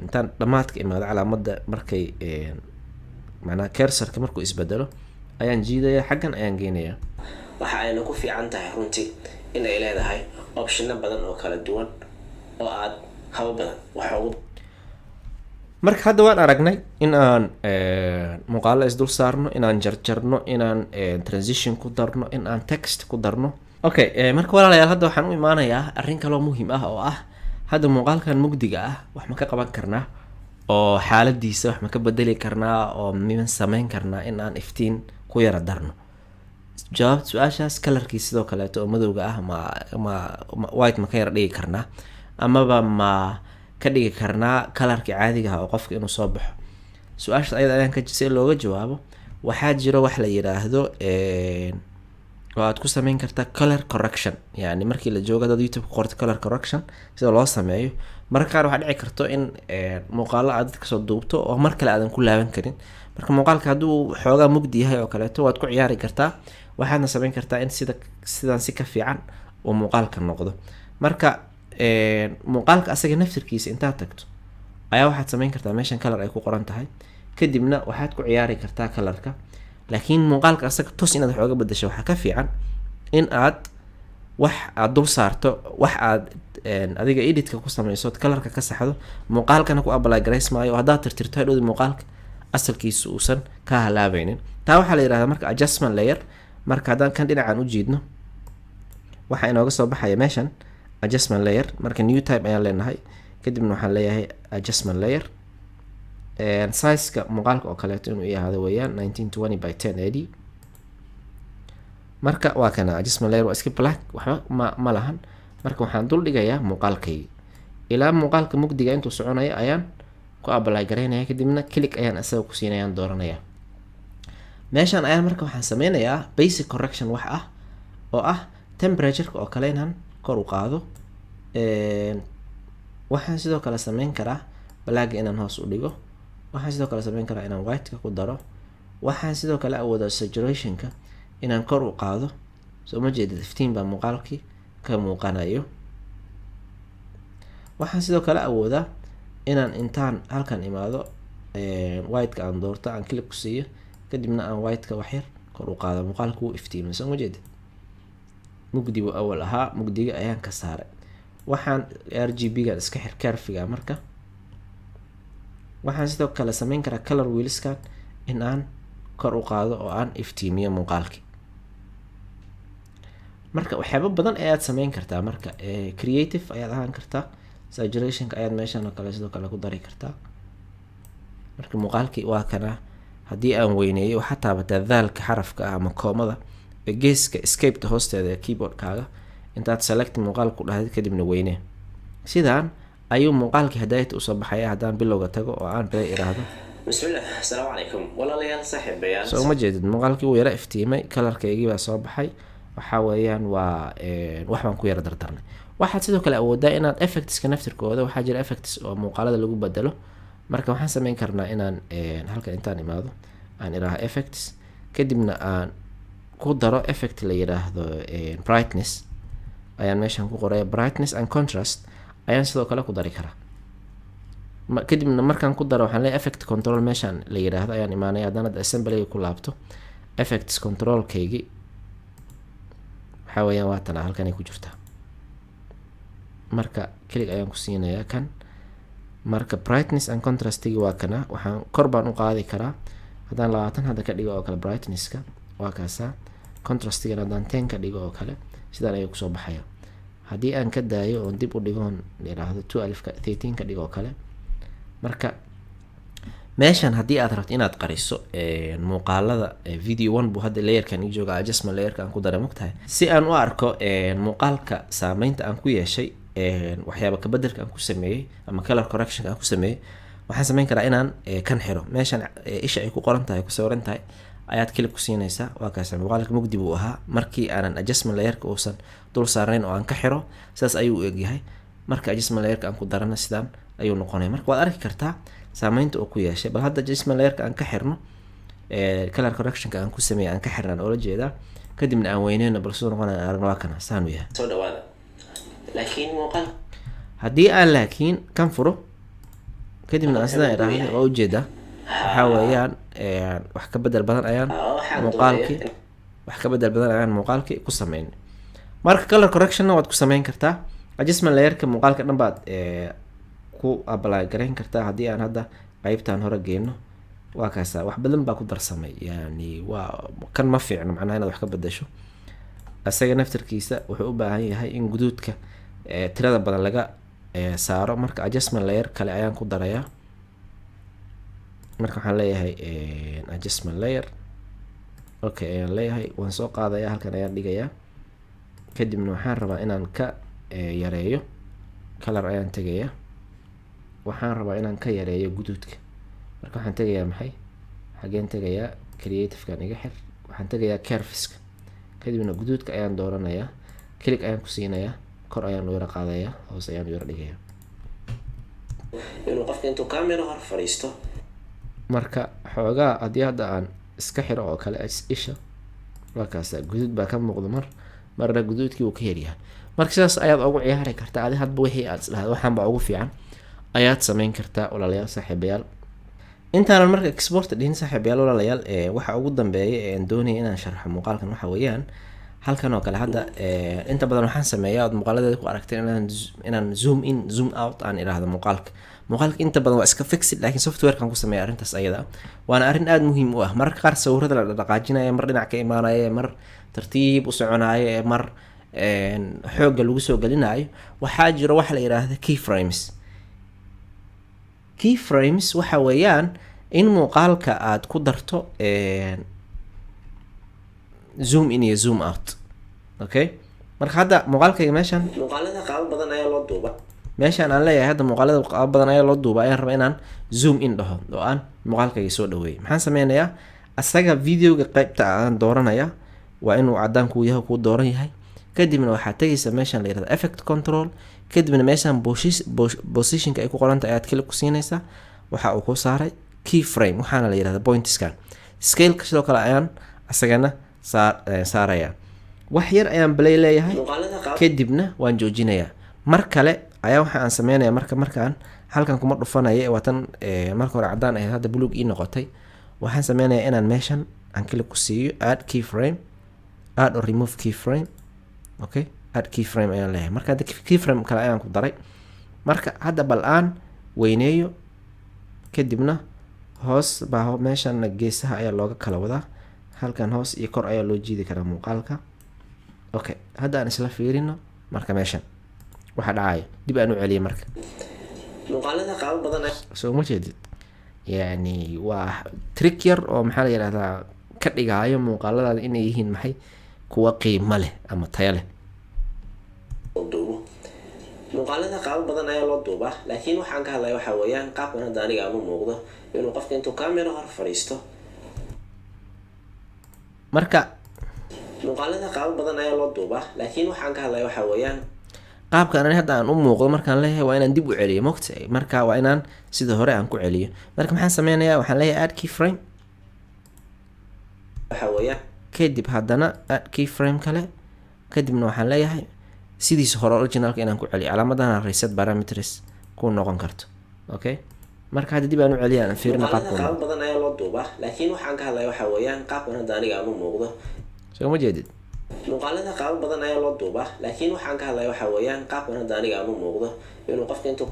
intaan dhamaadka imaado calaamada markay macnaha cursorka markuu isbedelo ayaan jiidaya, xaggan ayaan geenaya.
waxa ayna ku fiican tahay runtii in ay leedahay option badan oo kala duwan oo aad habo badan waxa ugu.
marka hadda waan aragnay in aan muuqaalo isdul saarno, inaan jarjarno, inaan transition ku darno, in aan text ku darno. okay, marka walaalayaal hadda waxaan u imaanayaa arrin kaloo muhiim ah oo ah hadda muuqaalkan mugdiga ah wax ma ka qaban karnaa oo xaaladiisa wax ma ka bedeli karnaa oo miman sameyn karnaa in aan iftiin ku yara darno. jawaab su-aashaas kalarkii sidoo kaleeto oo madowga ah white ma ka yara dhigi karnaa, amaba ma ka dhigi karnaa kalarkii caadiga ah oo qofka inuu soo baxo. su-aashaas ayada ayaan si looga jawaabo waxaa jiro wax la yiraahdo oo aad ku sameyn kartaa color correction. yani markii la joogo dad youtube ku qorto color correction sida loo sameeyo, marka qaar waxaa dhici karto in muuqaalo aad kasoo duubto oo mar kale aadan ku laaban karin. marka muuqaalka hadduu xoogaa mugdi yahay oo kaleeto waad ku ciyaari kartaa, waxaadna sameyn kartaa in sidaan si ka fiican uu muuqaalka noqdo. marka muuqaalka asaga naftirkiisa intaad tagto ayaa waxaad sameyn kartaa meeshan color ay ku qoran tahay, kadibna waxaad ku ciyaari kartaa colorka. laakiin muuqaalka asaga tos inaad xooga bedasho waxaa ka fiican in aad dul saarto wax aad adiga editka ku sameyso colorka ka saxdo, muuqaalkana ku apply garaysmaayo. haddaad tirtirto hadhowdi muuqaalka asalkiisa uusan ka halaabeynin. taa waxaa la yirahdaa marka adjustment layer. marka haddaan kan dhinacan u jiidno waxaa inooga soo baxaya meeshan adjustment layer. marka new type ayaan leenahay, kadibna waxaan leeyahay adjustment layer. sizeka muuqaalka oo kaleeto inuu yahaado weeyaan 1920 by 1080. marka waa kana adjustment layer waa iska black, waxba ma lahan. marka waxaan dul dhigayaa muuqaalkayga ilaa muuqaalka mugdiga intuu soconayo ayaan ku apply garaynaya, kadibna click ayaan asaga ku siinayaan dooranaya. meeshan ayaan marka waxaan sameynayaa basic correction wax ah oo ah temperatureka oo kale inaan kor u qaado. waxaan sidoo kale sameyn karaa black inaan hoos u dhigo. waxaan sidoo kale sameyn karaa inaan white-ka ku daro. waxaan sidoo kale awoodaa saturationka inaan kor u qaado. soo ma jeedid iftiin baa muuqaalkii ka muuqanayo. waxaan sidoo kale awoodaa inaan intaan halkan imaado white-ka aan doorto, aan click ku siiyo, kadibna aan white-ka waxyar kor u qaado. muuqaalka wuu iftiimay, soo ma jeedid. mugdi buu awal ahaa, mugdiga ayaan ka saaray. waxaan RGB-ga iska xir curve-ga. marka waxaan sidoo kale sameyn karaa color wheelskan in aan kor u qaado oo aan iftiimiyo muuqaalkii. marka waxyaabo badan ayaad sameyn kartaa. marka creative ayaad ahaan kartaa. saturationka ayaad meeshan oo kale sidoo kale ku dari kartaa. marka muuqaalkii waa kana. haddii aan weyneeyo waxaa taabataa daalka xarafka ah ama koomada geeska escapeta hoosteeda ee keyboardkaaga, intaad select muuqaal ku dhahdid kadibna weynee. sidaan ayuu muuqaalkii hadaayata usoo baxaya. haddaan bilowga tago oo aan play iraahdo,
bismillah, assalaamu calaykum walaalayaal saaxiibayaal.
soo ma jeedid muuqaalkii wuu yara iftiimay, kalarkaygii baa soo baxay. waxaa weeyaan waa wax baan ku yara dardarnay. waxaad sidoo kale awoodaa inaad effectska naftirkooda, waxaa jira effects oo muuqaalada lagu bedelo. marka waxaan sameyn karnaa inaan halkan intaan imaado aan iraaho effects, kadibna aan ku daro effect la yiraahdo brightness. ayaan meeshan ku qoraya brightness and contrast ayaan sidoo kale ku dari karaa. kadibna markaan ku daro waxaan leeyahay effect control meeshan la yiraahdo ayaan imaanaya. haddana assembly ku laabto effects control-kaygii waxaa weeyaan waa tan halkanay ku jirtaa. marka click ayaan ku siinayaa kan. marka brightness and contrast-gii waa kana. waxaan kor baan u qaadi karaa. haddaan 20 hadda ka dhigo oo kale brightness-ka waa kaasaa. contrast-gana haddaan 10 ka dhigo oo kale sidaan ayuu kusoo baxaya. haddii aan ka daayo oon dib u dhigoon yiraahdo 13 ka dhigo oo kale. marka meeshan haddii aad rabto inaad qariso muuqaalada video 1 buu hadda layerkan ii jooga, adjustment layerka aan ku daray mogtahay. si aan u arko muuqaalka saameynta aan ku yeeshay, waxyaaba ka bedelka aan ku sameeyey ama color correction aan ku sameeyey, waxaan sameyn karaa inaan kan xiro. meeshan isha ay ku qoran tahay, ku sawiran tahay ayaad click ku siinaysaa. waa kaas muuqaalka mugdi buu ahaa markii aanan adjustment layerka uusan dul saarnayn oo aan ka xiro. sidaas ayuu u egyahay. marka adjustment layerka aan ku darana sidaan ayuu noqonaya. marka waad arki kartaa saameynta uu ku yeeshay. bal hadda adjustment layerka aan ka xirno, color correctionka aan ku sameeyay aan ka xirnaan oola jeedaa, kadibna aan weyneyno bal sidoo noqonaya aragna waa kana saan u yahay.
soo dhawaada. laakiin muuqaal
haddii aan laakiin kan furo kadibna aan sidaan iraahdo waa ujeedaa waxaa weeyaan wax ka bedel badan ayaan muuqaalkii ku sameynay. marka color correctionna waad ku sameyn kartaa. adjustment layerka muuqaalka dhan baad ku apply garayn kartaa. haddii aan hadda qeybtaan hore geyno waa kaasa wax badan baa ku darsamay. yani waa kan ma fiicno macnaha inaad wax ka bedesho. isaga naftirkiisa wuxuu u baahan yahay in guduudka tirada badan laga saaro. marka adjustment layer kale ayaan ku darayaa. marka waxaan leeyahay adjustment layer okay ayaan leeyahay, waan soo qaadayaa, halkan ayaan dhigayaa. Kadibna waxaan rabaa inaan ka yareeyo color, ayaan tegayaa. Waxaan rabaa inaan ka yareeyo guduudka. Marka waxaan tegayaa maxay, xageen tegayaa creative-kan iga xir, waxaan tegayaa curveska. Kadibna guduudka ayaan dooranayaa, click ayaan ku siinayaa, kor ayaan u yara qaadayaa, hoos ayaan u yara dhigayaa.
inuu qofka intuu camera hor fadhiisto
Marka xoogaa haddii hadda aan iska xiro oo kale isha, markaas guduud baa ka muuqda, marna guduudkii uu ka yaryahay. Marka sidaas ayaad ugu ciyaari kartaa adi hadba wixii aad isdhahdo waxaan baa ugu fiican ayaad samayn kartaa walaalayaal saaxiibayaal. Intaanan marka export dhihin saaxiibayaal walaalayaal, waxa ugu dambeeya ee aan doonaya inaan sharxo muuqaalkan waxa weeyaan halkan oo kale. Hadda inta badan waxaan sameeyaa ood muuqaaladeeda ku aragtay inaan zoom in zoom out aan idhaahdo muuqaalka inta badan waa iska fixed, laakiin softwarekan ku sameeya arrintaas ayada waana arrin aada muhiim u ah. mararka qaar sawirada la dhaqaajinaya, mar dhinac ka imaanaya, mar tartiib u soconaya, mar xoogga lagu soo gelinayo, waxaa jiro waxa la yidhaahda keyframes waxa weeyaan in muuqaalka aad ku darto zoom in iyo zoom out. Okay, marka hadda muuqaalkayga
muuqaalada qaabo badan ayaa loo duuba.
meeshaan aan leeyahay hadda muuqaalada qaabo badan ayaa loo duuba, ayaan rabaa inaan zoom in dhaho oo aan muuqaalkayga soo dhaweeyo. Maxaan sameynayaa, asaga videoga qaybta aan dooranaya waa inuu cadaan kuu yahay, kuu dooran yahay. Kadibna waxaad tegaysa meeshaan la yirahdo effect control. Kadibna meeshaan positionka ay ku qoranta ayaad click ku siinaysaa. Waxa uu ku saaray keyframe, waxaana la yirahdaa point scan. Scale-ka sidoo kale ayaan asagana saaraya. Wax yar ayaan play leeyahay, kadibna waan joojinayaa. Mar kale ayaa waxa aan sameynayaa, markaan halkan kuma dhufanaya, watan marka hore cadaan ahayd hadda buluug ii noqotay. Waxaan sameynayaa inaan meeshan aan click ku siiyo add keyframe, add or remove keyframe. Okay, add keyframe ayaan leeyahay. Marka hadda keyframe kale ayaan ku daray. Marka hadda bal aan weyneeyo, kadibna hoos baa meeshan geesaha ayaa looga kala wadaa, halkan hoos iyo kor ayaa loo jiidi karaa muuqaalka. Okay, hadda aan isla fiirino marka meeshan waxa dhacaya, dib aan u celiyo marka
muuqaalada qaabo badan
soo ma jeedid. Yani waa trick yar oo maxaa la yiraahdaa ka dhigaayo muuqaaladaada inay yihiin maxay, kuwa qiimo leh ama tayo leh.
muuqaalada qaabo badan ayaa loo duubaa, laakiin waxaan ka hadlaya waxa weeyaan qaabkan hadda aniga aan u muuqdo, inuu qofka intuu camera hor fadhiisto.
Marka
muuqaalada qaabo badan ayaa loo duubaa, laakiin waxaan ka hadlaya waxa weeyaan
qaabkan ani hadda aan u muuqdo markaan leeyahay waa inaan dib u celiyo mogtay. Marka waa inaan sida hore aan ku celiyo. Marka maxaan sameynayaa, waxaan leeyahay add keyframe,
waxa weeyaan
kadib haddana add keyframe kale, kadibna waxaan leeyahay sidiisa hore originalka inaan ku celiyo. calaamadana reset parameters ku noqon karto. Okay, marka hadda dib aan u celiyo, aan fiirino qaabka
qaabo badan ayaa loo duubaa, laakiin waxaan ka hadlaya waxa weeyaan qaabkan hadda aniga aan u muuqdo.
soo ma jeedid.
muuqaalada qaabo badan ayaa loo duubaa, laakiin waxaan ka hadlaya waxa weeyaan qaabkan hadda aniga aan u muuqdo, inuu qofka intuu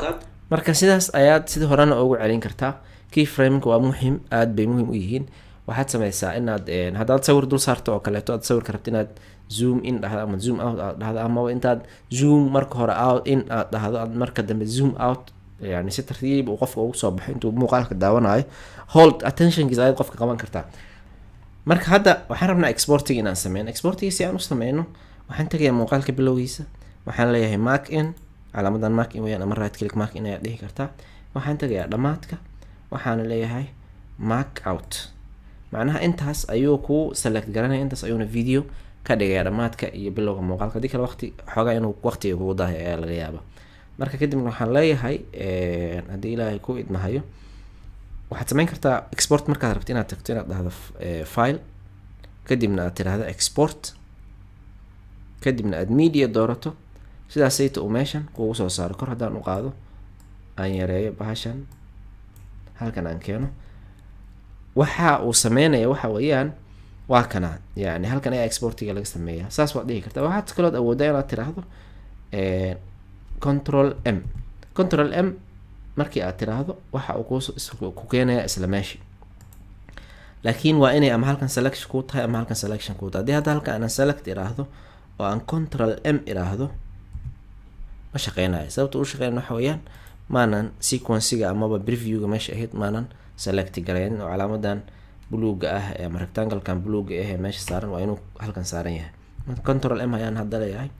marka sidaas ayaad sida horena ugu celin kartaa. Keyframe-ka waa muhiim, aad bay muhiim u yihiin. waxaad sameysaa inaad haddaad sawir dul saarto oo kaleeto, aad sawirka rabto inaad zoom in dhahdo ama zoom out aad dhahdo, ama intaad zoom marka hore out in aad dhahdo, aad marka dambe zoom out, yani si tartiib uu qofka ugu soo baxo intuu muuqaalka daawanayo, hold attentionkiisa ayaad qofka qaban kartaa. marka hadda waxaan rabnaa exporting inaan sameyno. exporting si aan u sameyno, waxaan tagayaa muuqaalka bilowgiisa, waxaan leeyahay mark in, calaamadan mark in weeyaan, ama right click mark in ayaad dhihi kartaa. waxaan tagayaa dhamaadka, waxaana leeyahay mark out. macnaha intaas ayuu ku select garanaya, intaas ayuuna video ka dhigaya dhamaadka iyo bilowga muuqaalka. hadii kale waqti xoogaa inuu waqtiga kugu daahay ayaa laga yaabaa. marka kadibna waxaan leeyahay haddii ilaahay ku idmahayo, waxaad sameyn kartaa export markaad rabto inaad tagto, inaad dhahdo file, kadibna aad tiraahdo export, kadibna aad media doorato. sidaasayta uu meeshan kugu soo saaro. kor haddaan u qaado, aan yareeyo bahashan, halkan aan keeno, waxa uu sameynaya waxa weeyaan waa kana, yani halkan ayaa exportiga laga sameeyaa. saas waad dhihi kartaa. waxaad kalood awoodaa inaad tiraahdo control m markii aad tiraahdo waxa uu ku keenaya isla meeshii. laakiin waa inay ama halkan selection ku tahay ama halkan selection ku tahay. haddii hadda halkan aan select iraahdo oo aan control m iraahdo, ma shaqeynayo. sababta uu shaqeynaya waxa weeyaan maanan sequencega amaba previewga meesha ahayd maanan select gareynin, oo calaamadan buluuga ah ama rectangle-kan buluuga ah ee meesha saaran waa inuu halkan saaran yahay. Control M ayaan hadda leeyahay.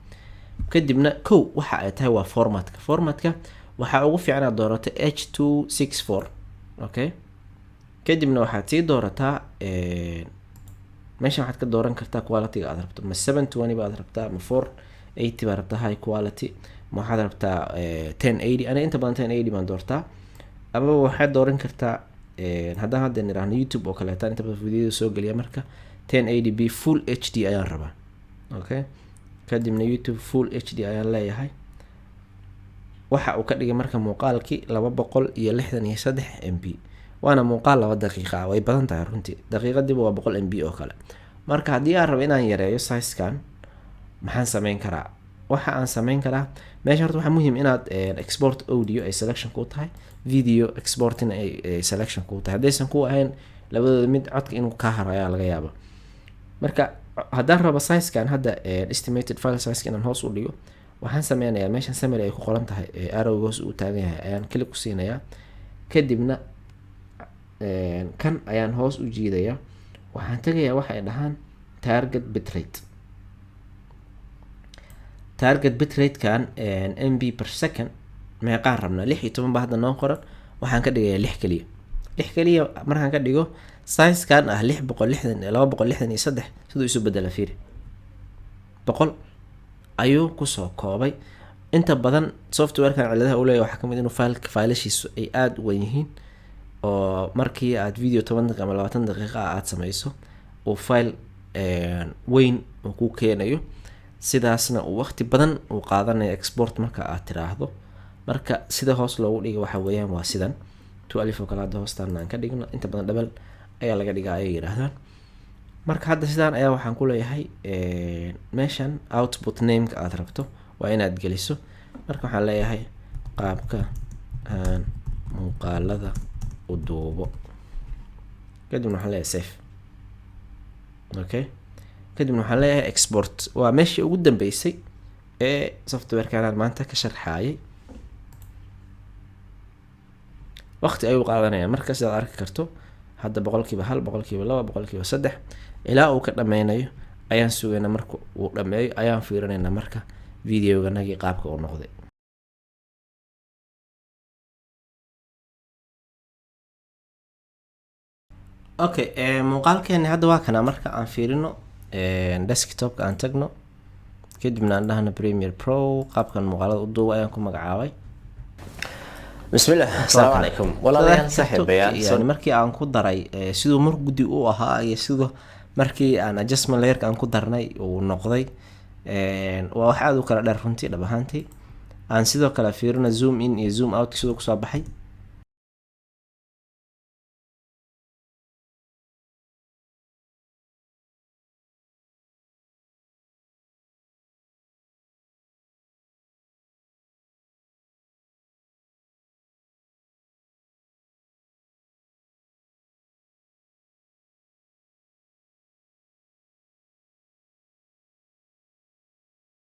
kadibna waxa ay tahay waa formatka waxaa ugu fiican inaad doorato H264. okay, kadibna waxaad sii doorataa meeshan waxaad ka dooran kartaa quality-ga aad rabto, ma 720 baad rabtaa, ma 480 baad rabtaa high quality, ma waxaad rabtaa 1080. aniga inta badan 1080 baan doortaa, ama waxaad dooran kartaa haddaan hadda niraahno YouTube oo kaleeta inta badan videoda soo geliya, marka 1080p full HD ayaan rabaa. okay, kadibna YouTube full HD ayaan leeyahay. waxa uu ka dhigay marka muuqaalkii 263 MB, waana muuqaal 2 daqiiqo ah, way badan tahay runtii, daqiiqadiiba waa 100 MB oo kale. marka haddii aan rabo inaan yareeyo size-kan maxaan sameyn karaa? waxa aan sameyn karaa meesha horta waxaa muhiim inaad export audio ay selection ku tahay, video exporting ay selection ku tahay. haddaysan ku ahayn labadooda mid codka inuu ka haro ayaa laga yaaba. marka haddaan rabo size-kan hadda estimated file size inaan hoos u dhigo, waxaan sameynayaa meeshan summary ay ku qoran tahay arrow hoos u taagan yahay ayaan click ku siinayaa, kadibna kan ayaan hoos u jiidayaa. waxaan tagayaa waxa ay dhahaan target bitrate kan MB per second meeqaan rabnaa? 16 ba hadda noo qoran, waxaan ka dhigayaa 6 kaliya. markaan ka dhigo size-kan ah 263 siduu isu bedela fiiri, 100 ayuu kusoo koobay. inta badan software-kan ciladaha uu leeyahay waxaa kamid inuu failashiisu ay aada u weyn yihiin, oo markii aad video 10 daqiiqo ama 20 daqiiqo aad sameyso uu file weyn uu ku keenayo, sidaasna uu waqti badan uu qaadanayo export marka aad tiraahdo. marka sida hoos loogu dhigo waxa weeyaan waa sidan 2 alif oo kale hadda hoostaan aan ka dhigno, inta badan double ayaa laga dhigaa ay yiraahdaan. marka hadda sidaan ayaa waxaan ku leeyahay meeshan output name-ka aad rabto waa inaad geliso. marka waxaan leeyahay qaabka aan muuqaalada u duubo, kadibna waxaan leeyahay save. okay, kadibna waxaan leeyahay export. waa meeshii ugu dambeysay ee software-kan aan maanta ka sharxayay. waqti ayuu qaadanaya marka sidaad arki karto hadda 1%, 2%, 3% ilaa uu ka dhameynayo ayaan sugaynaa. marka uu dhameeyo ayaan fiirinaynaa marka videoganagii qaabka uu noqday. okay, muuqaalkeeni hadda waa kana. marka aan fiirino desktop-ka aan tagno, kadibna aan dhahno Premiere Pro, qaabkan muuqaalada u duubo ayaan ku magacaabay.
bismillah, assalaamu calaykum walaalayaal saaxiibayaal.
yani markii aan ku daray siduu mar gudi u ahaa iyo sidoo markii aan adjustment layer aan ku darnay uu noqday waa wax aad u kala dheer runtii dhab ahaantii. aan sidoo kale fiirino zoom in iyo zoom out sidoo ku soo baxay.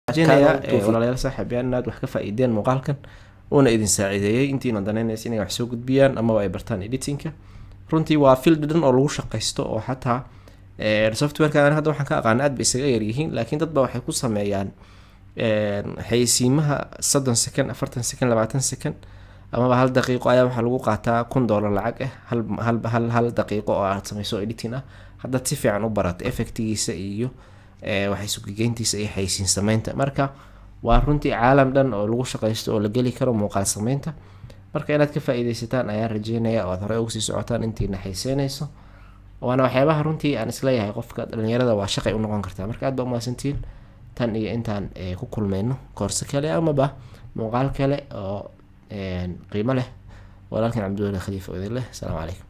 walaalayaal saaxiibayaal inaad wax ka faa'iideen muuqaalkan uuna idin saacideeyay intiina danaynaysa inay wax soo gudbiyaan ama ay bartaan editing-ka. runtii waa field dhan oo lagu shaqaysto, oo xataa software-kan hadda waxaan ka aqaan aad bay isaga yar yihiin, laakiin dad ba waxay ku sameeyaan xayeysiimaha 30 second, 40 second, 20 second amaba 1 daqiiqo ayaa waxaa lagu qaataa $1 lacag ah hal daqiiqo oo aad sameyso editing ah. haddaad si fiican u barato effectigiisa iyo waxay sugigeyntiisa iyo xayeysiin sameynta. marka waa runtii caalam dhan oo lagu shaqaysto oo la geli karo muuqaal sameynta. marka inaad ka faa'iideysataan ayaan rajeynayaa oo aad hore ugu sii socotaan intiina xiiseynayso. waana waxyaabaha runtii aan isleeyahay qofka dhalinyarada waa shaqay u noqon kartaa. marka aad baa umahadsantiin. tan iyo intaan ku kulmayno koorso kale amaba muuqaal kale oo qiimo leh. walaalkan Cabdullaahi Khalifa oo idin leh. Assalaamu calaykum.